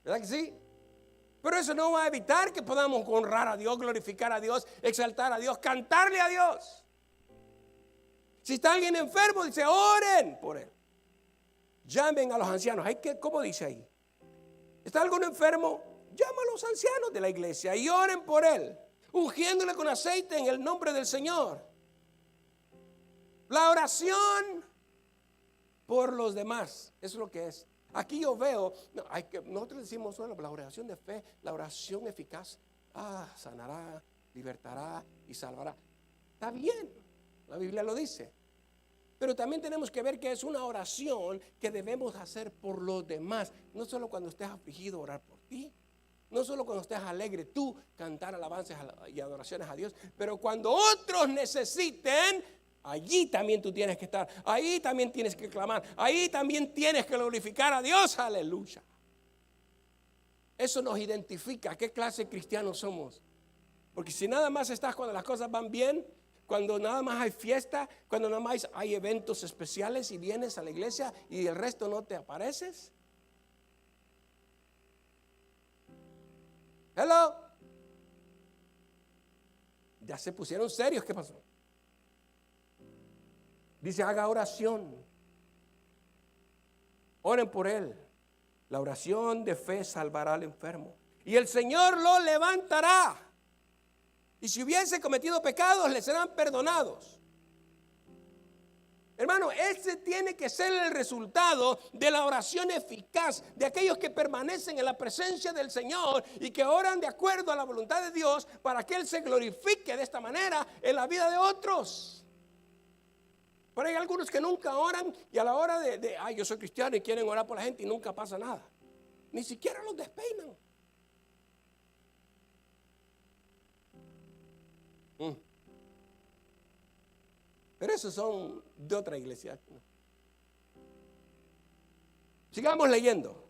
Speaker 1: ¿verdad que sí? Pero eso no va a evitar que podamos honrar a Dios, glorificar a Dios, exaltar a Dios, cantarle a Dios. Si está alguien enfermo, dice, oren por él. Llamen a los ancianos. ¿Cómo dice ahí? ¿Está alguno enfermo? Llama a los ancianos de la iglesia y oren por él, ungiéndole con aceite en el nombre del Señor. La oración por los demás, eso es lo que es. Aquí yo veo, nosotros decimos, bueno, la oración de fe, la oración eficaz, sanará, libertará y salvará. Está bien, la Biblia lo dice. Pero también tenemos que ver que es una oración que debemos hacer por los demás. No solo cuando estés afligido, orar por ti. No solo cuando estés alegre, tú cantar alabanzas y adoraciones a Dios. Pero cuando otros necesiten, allí también tú tienes que estar. Ahí también tienes que clamar. Ahí también tienes que glorificar a Dios. Aleluya. Eso nos identifica qué clase de cristianos somos. Porque si nada más estás cuando las cosas van bien, cuando nada más hay fiesta, cuando nada más hay eventos especiales y vienes a la iglesia y el resto no te apareces. Hello. Ya se pusieron serios. ¿Qué pasó? Dice, haga oración. Oren por él. La oración de fe salvará al enfermo y el Señor lo levantará. Y si hubiese cometido pecados, le serán perdonados. Hermano, ese tiene que ser el resultado de la oración eficaz de aquellos que permanecen en la presencia del Señor y que oran de acuerdo a la voluntad de Dios para que Él se glorifique de esta manera en la vida de otros. Pero hay algunos que nunca oran y a la hora yo soy cristiano y quieren orar por la gente y nunca pasa nada. Ni siquiera los despeinan. Mm. Pero esos son de otra iglesia. Sigamos leyendo.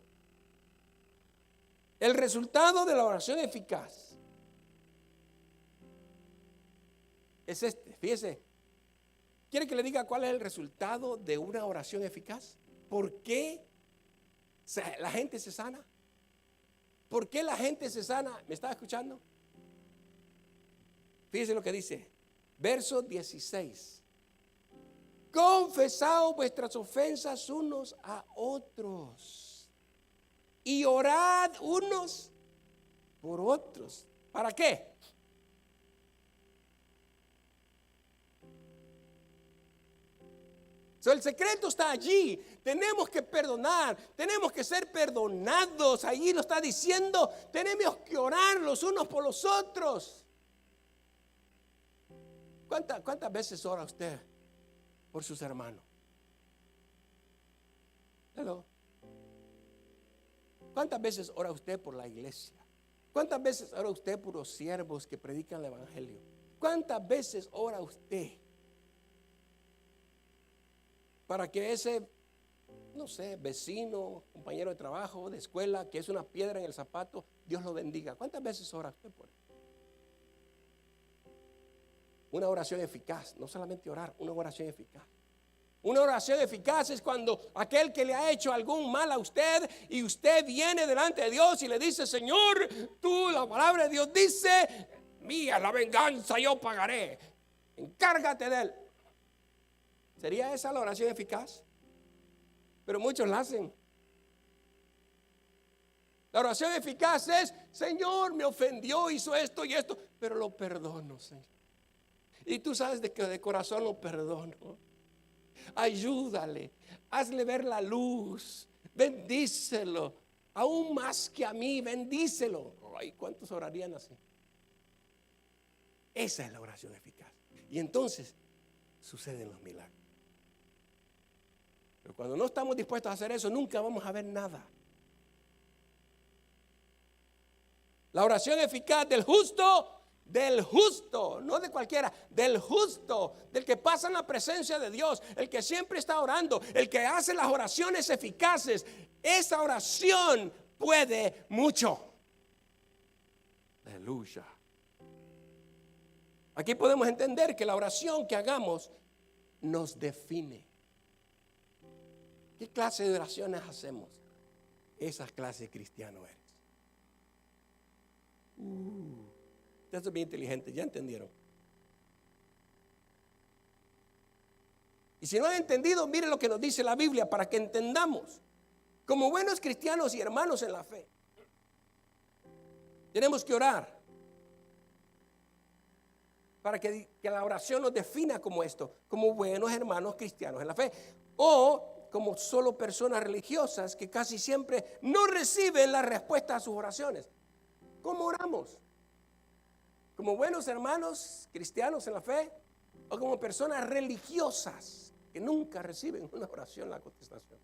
Speaker 1: El resultado de la oración eficaz es este. Fíjese. ¿Quiere que le diga cuál es el resultado de una oración eficaz? ¿Por qué la gente se sana? ¿Por qué la gente se sana? ¿Me está escuchando? Fíjese lo que dice. Verso 16. Confesaos vuestras ofensas unos a otros y orad unos por otros. ¿Para qué? El secreto está allí. Tenemos que perdonar, tenemos que ser perdonados. Allí lo está diciendo. Tenemos que orar los unos por los otros. ¿Cuántas veces ora usted por sus hermanos? Hello. ¿Cuántas veces ora usted por la iglesia? ¿Cuántas veces ora usted por los siervos que predican el evangelio? ¿Cuántas veces ora usted para que ese, no sé, vecino, compañero de trabajo, de escuela, que es una piedra en el zapato, Dios lo bendiga? ¿Cuántas veces ora usted por él? Una oración eficaz, no solamente orar, una oración eficaz. Una oración eficaz es cuando aquel que le ha hecho algún mal a usted y usted viene delante de Dios y le dice: Señor, tú, la palabra de Dios dice, mía la venganza, yo pagaré, encárgate de él. ¿Sería esa la oración eficaz? Pero muchos la hacen. La oración eficaz es: Señor, me ofendió, hizo esto y esto, pero lo perdono, Señor. Y tú sabes de que de corazón lo perdono. Ayúdale, hazle ver la luz, bendícelo, aún más que a mí, bendícelo. Ay, ¿cuántos orarían así? Esa es la oración eficaz. Y entonces suceden los milagros. Pero cuando no estamos dispuestos a hacer eso, nunca vamos a ver nada. La oración eficaz del justo, no de cualquiera, del justo, del que pasa en la presencia de Dios, el que siempre está orando, el que hace las oraciones eficaces. Esa oración puede mucho. Aleluya. Aquí podemos entender que la oración que hagamos nos define. ¿Qué clase de oraciones hacemos? Esa clase de cristiano eres. Ustedes son bien inteligentes, ya entendieron. Y si no han entendido, miren lo que nos dice la Biblia para que entendamos. Como buenos cristianos y hermanos en la fe, tenemos que orar para que la oración nos defina como esto, como buenos hermanos cristianos en la fe, o como solo personas religiosas que casi siempre no reciben la respuesta a sus oraciones. ¿Cómo oramos? ¿Como buenos hermanos cristianos en la fe o como personas religiosas que nunca reciben una oración, la contestación?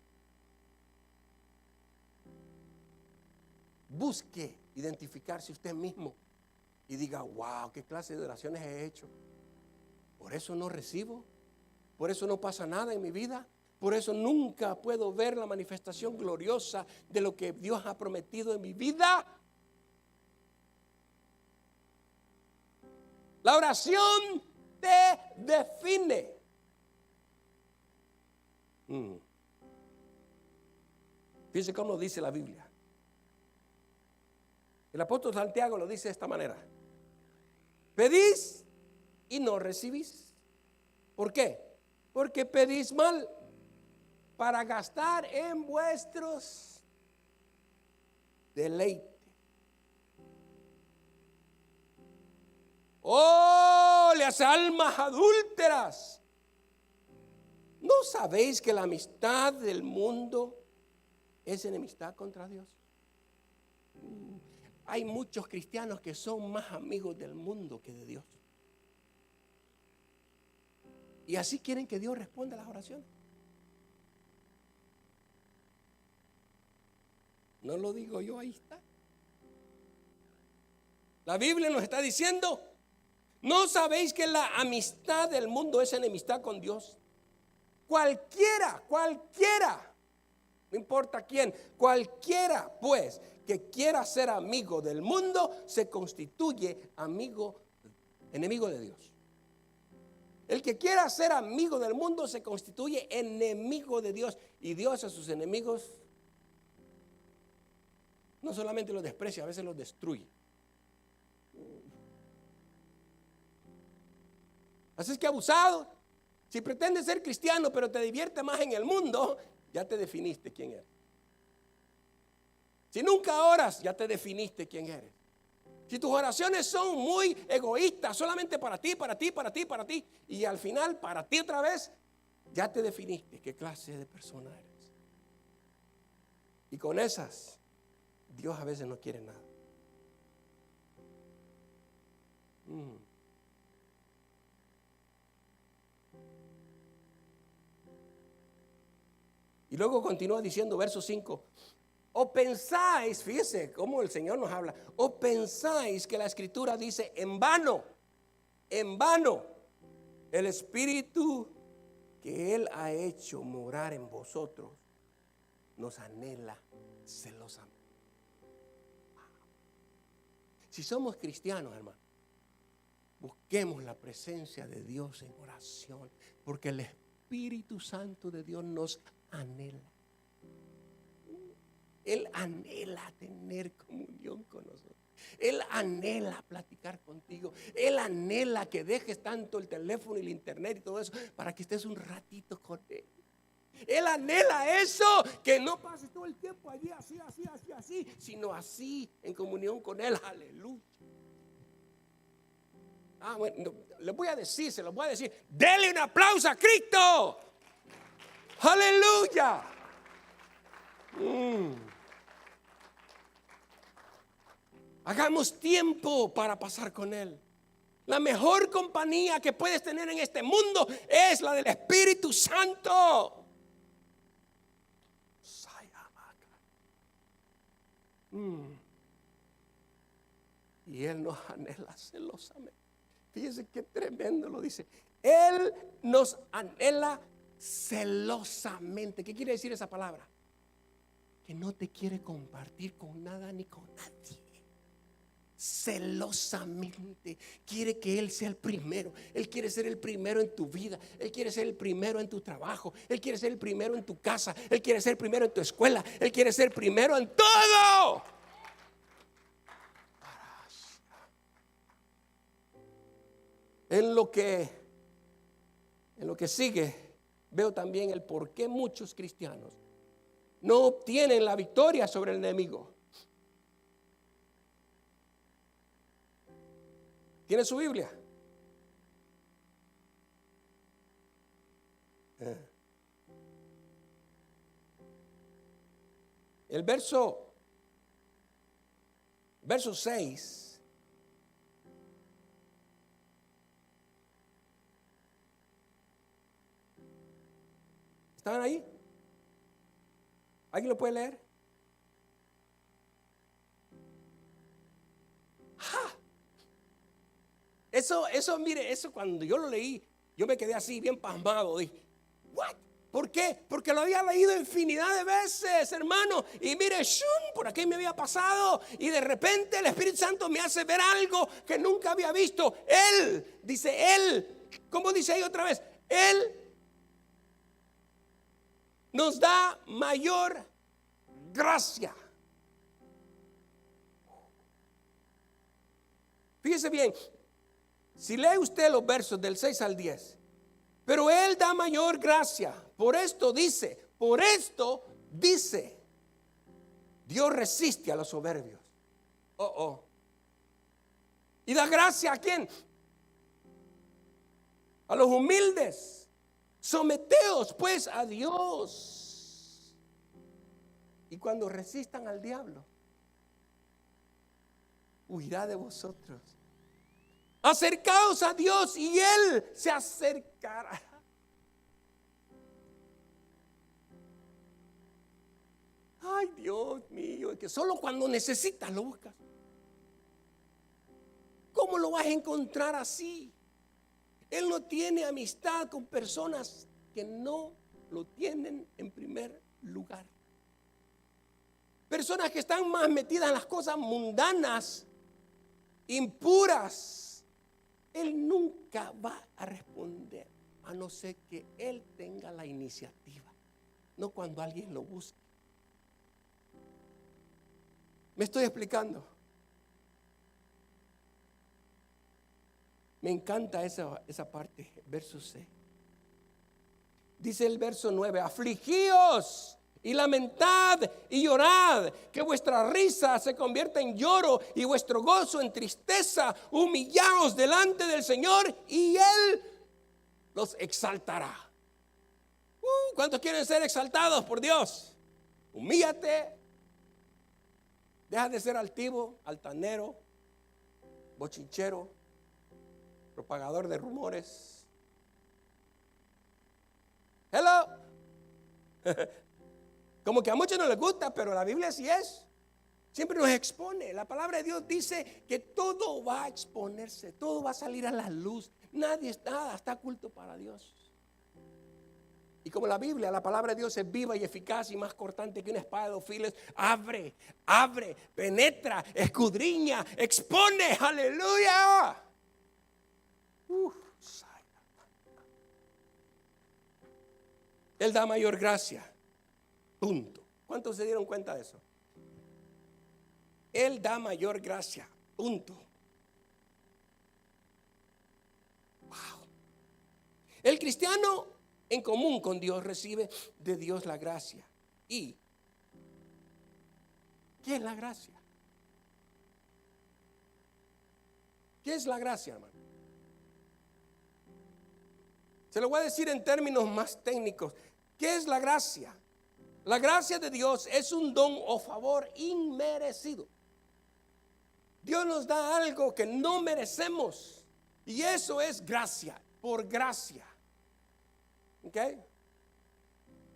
Speaker 1: Busque identificarse usted mismo y diga: wow, qué clase de oraciones he hecho. Por eso no recibo, por eso no pasa nada en mi vida, por eso nunca puedo ver la manifestación gloriosa de lo que Dios ha prometido en mi vida. La oración te define. Fíjense cómo dice la Biblia. El apóstol Santiago lo dice de esta manera: pedís y no recibís. ¿Por qué? Porque pedís mal para gastar en vuestros deleites. ¡Oh, las almas adúlteras! ¿No sabéis que la amistad del mundo es enemistad contra Dios? Hay muchos cristianos que son más amigos del mundo que de Dios. Y así quieren que Dios responda a las oraciones. No lo digo yo, ahí está. La Biblia nos está diciendo: ¿No sabéis que la amistad del mundo es enemistad con Dios? Cualquiera, no importa quién, cualquiera pues que quiera ser amigo del mundo se constituye enemigo de Dios. El que quiera ser amigo del mundo se constituye enemigo de Dios. Y Dios a sus enemigos no solamente los desprecia, a veces los destruye. Así es que abusado, si pretendes ser cristiano pero te divierte más en el mundo, ya te definiste quién eres. Si nunca oras, ya te definiste quién eres. Si tus oraciones son muy egoístas, solamente para ti, y al final para ti otra vez, ya te definiste qué clase de persona eres. Y con esas, Dios a veces no quiere nada. Y luego continúa diciendo, verso 5. O pensáis, fíjese cómo el Señor nos habla, o pensáis que la Escritura dice, en vano, el Espíritu que Él ha hecho morar en vosotros, nos anhela celosamente. Si somos cristianos, hermano, busquemos la presencia de Dios en oración, porque el Espíritu Santo de Dios nos anhela. Él anhela tener comunión con nosotros. Él anhela platicar contigo. Él anhela que dejes tanto el teléfono y el internet y todo eso para que estés un ratito con Él. Él anhela eso, que no pases todo el tiempo allí así, sino así en comunión con Él. Aleluya. Bueno, se los voy a decir. Denle un aplauso a Cristo. Aleluya. Hagamos tiempo para pasar con Él. La mejor compañía que puedes tener en este mundo es la del Espíritu Santo. Y Él nos anhela celosamente. Fíjese qué tremendo lo dice. Él nos anhela celosamente. ¿Qué quiere decir esa palabra? Que no te quiere compartir con nada ni con nadie. Celosamente quiere que Él sea el primero. Él quiere ser el primero en tu vida. Él quiere ser el primero en tu trabajo. Él quiere ser el primero en tu casa. Él quiere ser el primero en tu escuela. Él quiere ser primero en todo. En lo que sigue, veo también el por qué muchos cristianos no obtienen la victoria sobre el enemigo. ¿Tiene su Biblia? El verso 6. ¿Están ahí? ¿Alguien lo puede leer? Mire, eso cuando yo lo leí, yo me quedé así bien pasmado. Dije, ¿what? ¿Por qué? Porque lo había leído infinidad de veces, hermano. Y mire, por aquí me había pasado. Y de repente el Espíritu Santo me hace ver algo que nunca había visto. ¿Cómo dice ahí otra vez? Él nos da mayor gracia. Fíjese bien, si lee usted los versos del 6 al 10, pero Él da mayor gracia. Por esto dice, Dios resiste a los soberbios. ¿Y da gracia a quién? A los humildes. Someteos pues a Dios. Y cuando resistan al diablo, huirá de vosotros. Acercaos a Dios y Él se acercará. Ay, Dios mío, es que solo cuando necesitas lo buscas. ¿Cómo lo vas a encontrar así? Él no tiene amistad con personas que no lo tienen en primer lugar. Personas que están más metidas en las cosas mundanas, impuras. Él nunca va a responder, a no ser que Él tenga la iniciativa, no cuando alguien lo busque. ¿Me estoy explicando? Me encanta esa parte, verso 6. Dice el verso 9, afligíos y lamentad y llorad, que vuestra risa se convierta en lloro y vuestro gozo en tristeza. Humillaos delante del Señor y Él los exaltará. ¿Cuántos quieren ser exaltados por Dios? Humíllate. Deja de ser altivo, altanero, bochinchero, propagador de rumores. Hello. Como que a muchos no les gusta, pero la Biblia sí es. Siempre nos expone. La palabra de Dios dice que todo va a exponerse, todo va a salir a la luz. Nada está oculto para Dios. Y como la Biblia, la palabra de Dios es viva y eficaz y más cortante que una espada de dos filos, abre, penetra, escudriña, expone. Aleluya. Él da mayor gracia. Punto. ¿Cuántos se dieron cuenta de eso? Él da mayor gracia. Punto. Wow. El cristiano en común con Dios recibe de Dios la gracia. ¿Y qué es la gracia? ¿Qué es la gracia, hermano? Se lo voy a decir en términos más técnicos. ¿Qué es la gracia? La gracia de Dios es un don o favor inmerecido. Dios nos da algo que no merecemos. Y eso es gracia, por gracia. ¿Ok?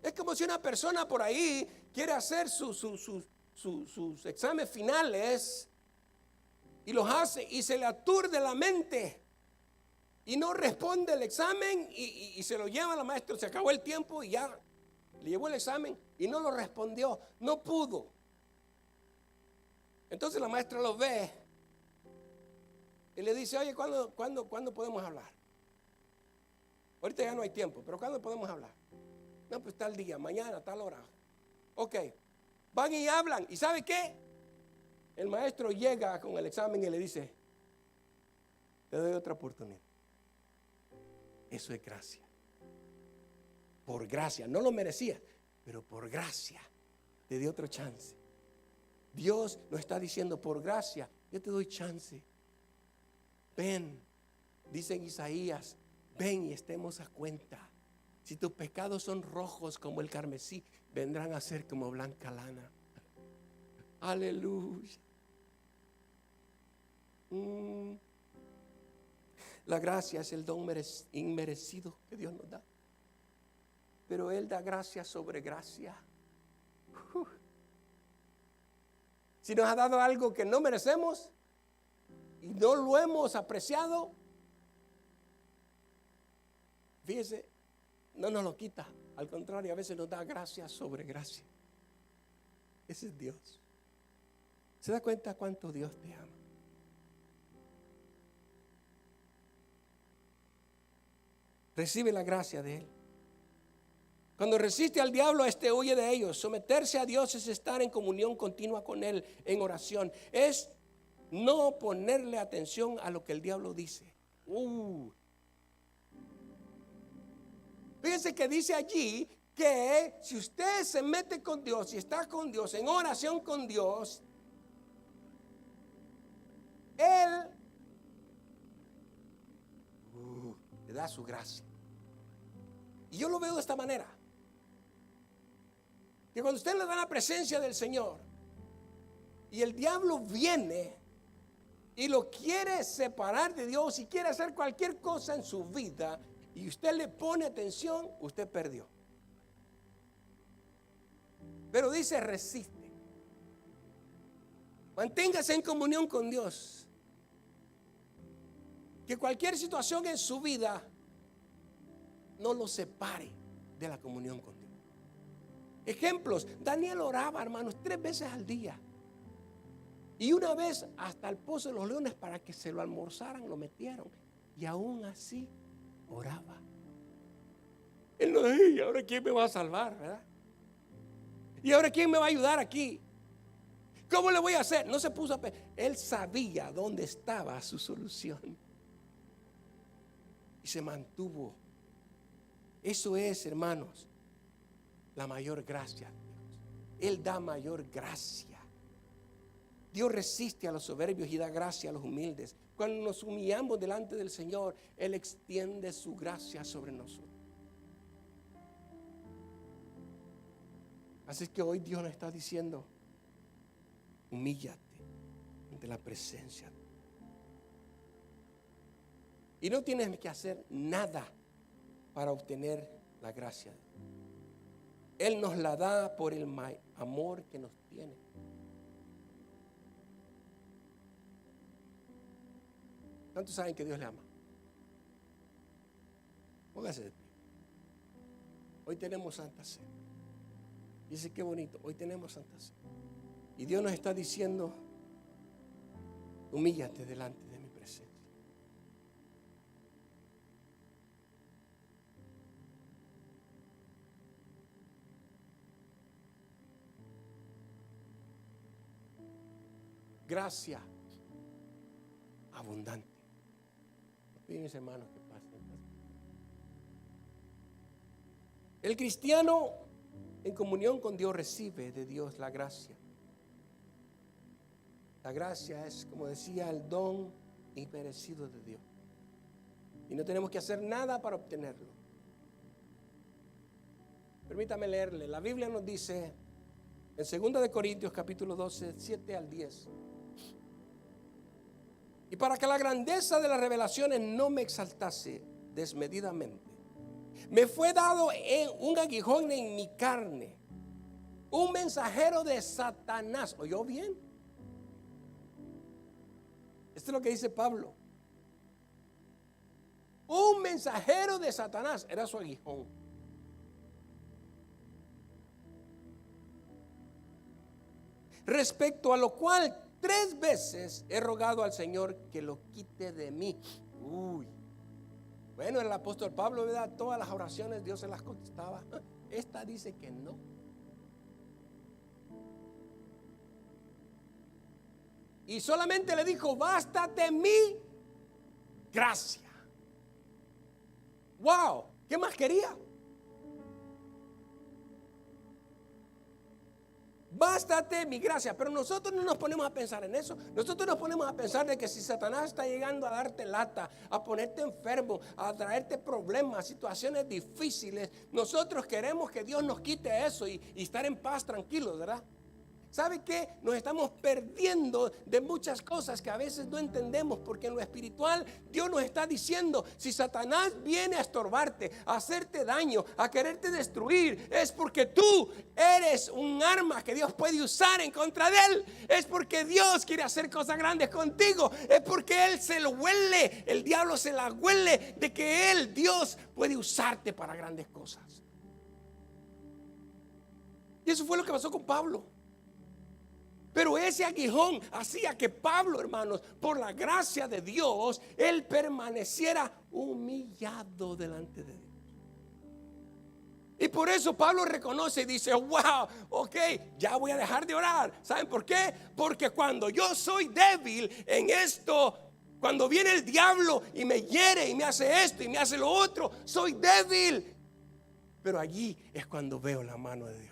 Speaker 1: Es como si una persona por ahí quiere hacer sus exámenes finales y los hace y se le aturde la mente y no responde el examen y se lo lleva a la maestra. Se acabó el tiempo y ya le llevó el examen y no lo respondió, no pudo. Entonces la maestra lo ve y le dice, oye, ¿cuándo podemos hablar? Ahorita ya no hay tiempo, pero ¿cuándo podemos hablar? No, pues tal día, mañana, tal hora. Ok, van y hablan. ¿Y sabe qué? El maestro llega con el examen y le dice, te doy otra oportunidad. Eso es gracia. Por gracia, no lo merecía, pero por gracia te di otro chance. Dios nos está diciendo, por gracia, yo te doy chance. Ven, dice en Isaías, ven y estemos a cuenta. Si tus pecados son rojos como el carmesí, vendrán a ser como blanca lana. Aleluya. La gracia es el don inmerecido que Dios nos da. Pero Él da gracia sobre gracia. Si nos ha dado algo que no merecemos y no lo hemos apreciado, fíjese, no nos lo quita. Al contrario, a veces nos da gracia sobre gracia. Ese es Dios. ¿Se da cuenta cuánto Dios te ama? Recibe la gracia de Él. Cuando resiste al diablo, este huye de ellos. Someterse a Dios es estar en comunión continua con Él, en oración. Es no ponerle atención a lo que el diablo dice. Fíjense que dice allí que si usted se mete con Dios y está con Dios, en oración con Dios, Él le da su gracia. Y yo lo veo de esta manera. Que cuando usted le da la presencia del Señor y el diablo viene y lo quiere separar de Dios y quiere hacer cualquier cosa en su vida y usted le pone atención, usted perdió. Pero dice resiste. Manténgase en comunión con Dios. que cualquier situación en su vida no lo separe de la comunión con Dios. Ejemplos, Daniel oraba, hermanos, 3 veces al día. Y una vez hasta el pozo de los leones para que se lo almorzaran, lo metieron. Y aún así oraba. Él no decía, ¿y ahora quién me va a salvar, verdad? ¿Y ahora quién me va a ayudar aquí? ¿Cómo le voy a hacer? No se puso a pensar. Él sabía dónde estaba su solución. Y se mantuvo. Eso es, hermanos, la mayor gracia de Dios. Él da mayor gracia. Dios resiste a los soberbios y da gracia a los humildes. Cuando nos humillamos delante del Señor, Él extiende su gracia sobre nosotros. Así que hoy Dios nos está diciendo, humíllate ante la presencia. Y no tienes que hacer nada para obtener la gracia. Él nos la da por el amor que nos tiene. ¿Cuántos saben que Dios le ama? Póngase de pie. Hoy tenemos Santa Cena. Dice qué bonito, hoy tenemos Santa Cena. Y Dios nos está diciendo, humíllate delante de mi presencia. Gracia abundante. Piden mis hermanos que pasen. El cristiano en comunión con Dios recibe de Dios la gracia. La gracia es, como decía, el don inmerecido de Dios. Y no tenemos que hacer nada para obtenerlo. Permítame leerle. La Biblia nos dice en 2 Corintios capítulo 12, 7 al 10. Y para que la grandeza de las revelaciones no me exaltase desmedidamente, me fue dado un aguijón en mi carne, un mensajero de Satanás. ¿Oyó bien? Esto es lo que dice Pablo. Un mensajero de Satanás era su aguijón. Respecto a lo cual 3 veces he rogado al Señor que lo quite de mí. Bueno, el apóstol Pablo, ¿verdad? Todas las oraciones Dios se las contestaba. Esta dice que no. Y solamente le dijo, bástate mi gracia. Wow, ¿qué más quería? Bástate mi gracia. Pero nosotros no nos ponemos a pensar en eso. Nosotros nos ponemos a pensar de que si Satanás está llegando a darte lata, a ponerte enfermo, a traerte problemas, situaciones difíciles, nosotros queremos que Dios nos quite eso y estar en paz, tranquilos, ¿verdad? ¿Sabe qué? Nos estamos perdiendo de muchas cosas que a veces no entendemos, porque en lo espiritual Dios nos está diciendo, si Satanás viene a estorbarte, a hacerte daño, a quererte destruir, es porque tú eres un arma que Dios puede usar en contra de él. Es porque Dios quiere hacer cosas grandes contigo. Es porque él se lo huele, el diablo se la huele de que él, Dios, puede usarte para grandes cosas. Y eso fue lo que pasó con Pablo. Pero ese aguijón hacía que Pablo, hermanos, por la gracia de Dios, él permaneciera humillado delante de Dios. Y por eso Pablo reconoce y dice, wow, ok, ya voy a dejar de orar. ¿Saben por qué? Porque cuando yo soy débil en esto, cuando viene el diablo y me hiere y me hace esto y me hace lo otro, soy débil. Pero allí es cuando veo la mano de Dios.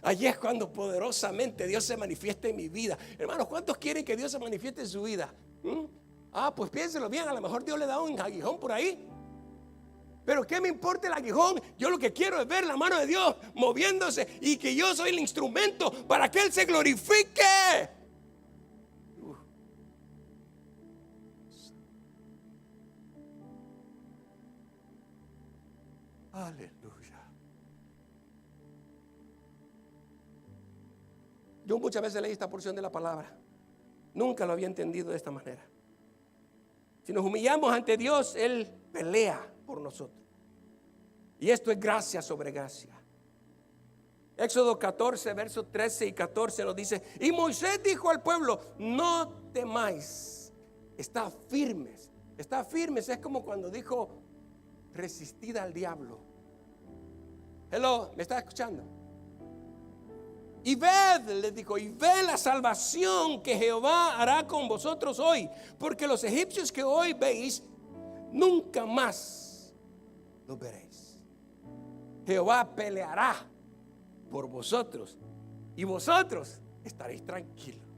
Speaker 1: Allí es cuando poderosamente Dios se manifiesta en mi vida. Hermanos, ¿cuántos quieren que Dios se manifieste en su vida? Pues piénselo bien, a lo mejor Dios le da un aguijón por ahí. Pero ¿qué me importa el aguijón? Yo lo que quiero es ver la mano de Dios moviéndose y que yo soy el instrumento para que Él se glorifique. Aleluya. Yo muchas veces leí esta porción de la palabra. Nunca lo había entendido de esta manera. Si nos humillamos ante Dios, Él pelea por nosotros. Y esto es gracia sobre gracia. Éxodo 14, versos 13 y 14 nos dice: y Moisés dijo al pueblo: no temáis, estad firmes. Estad firmes es como cuando dijo: resistid al diablo. Hello, ¿me está escuchando? Y ved, les dijo, y ved la salvación que Jehová hará con vosotros hoy, porque los egipcios que hoy veis, nunca más los veréis. Jehová peleará por vosotros y vosotros estaréis tranquilos.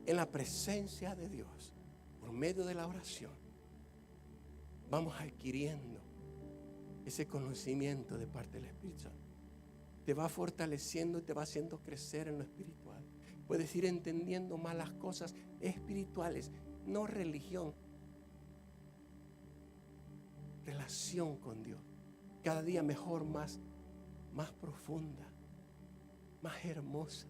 Speaker 1: En la presencia de Dios, por medio de la oración, vamos adquiriendo ese conocimiento de parte del Espíritu Santo. Te va fortaleciendo y te va haciendo crecer en lo espiritual. Puedes ir entendiendo más las cosas espirituales, no religión. Relación con Dios. Cada día mejor, más profunda, más hermosa.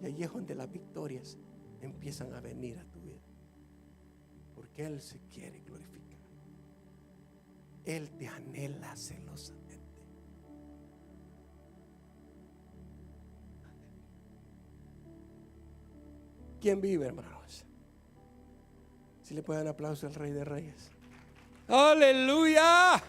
Speaker 1: Y ahí es donde las victorias empiezan a venir a tu vida. Porque Él se quiere glorificar. Él te anhela celosamente. ¿Quién vive, hermanos? Si le pueden dar aplauso al Rey de Reyes. ¡Aleluya!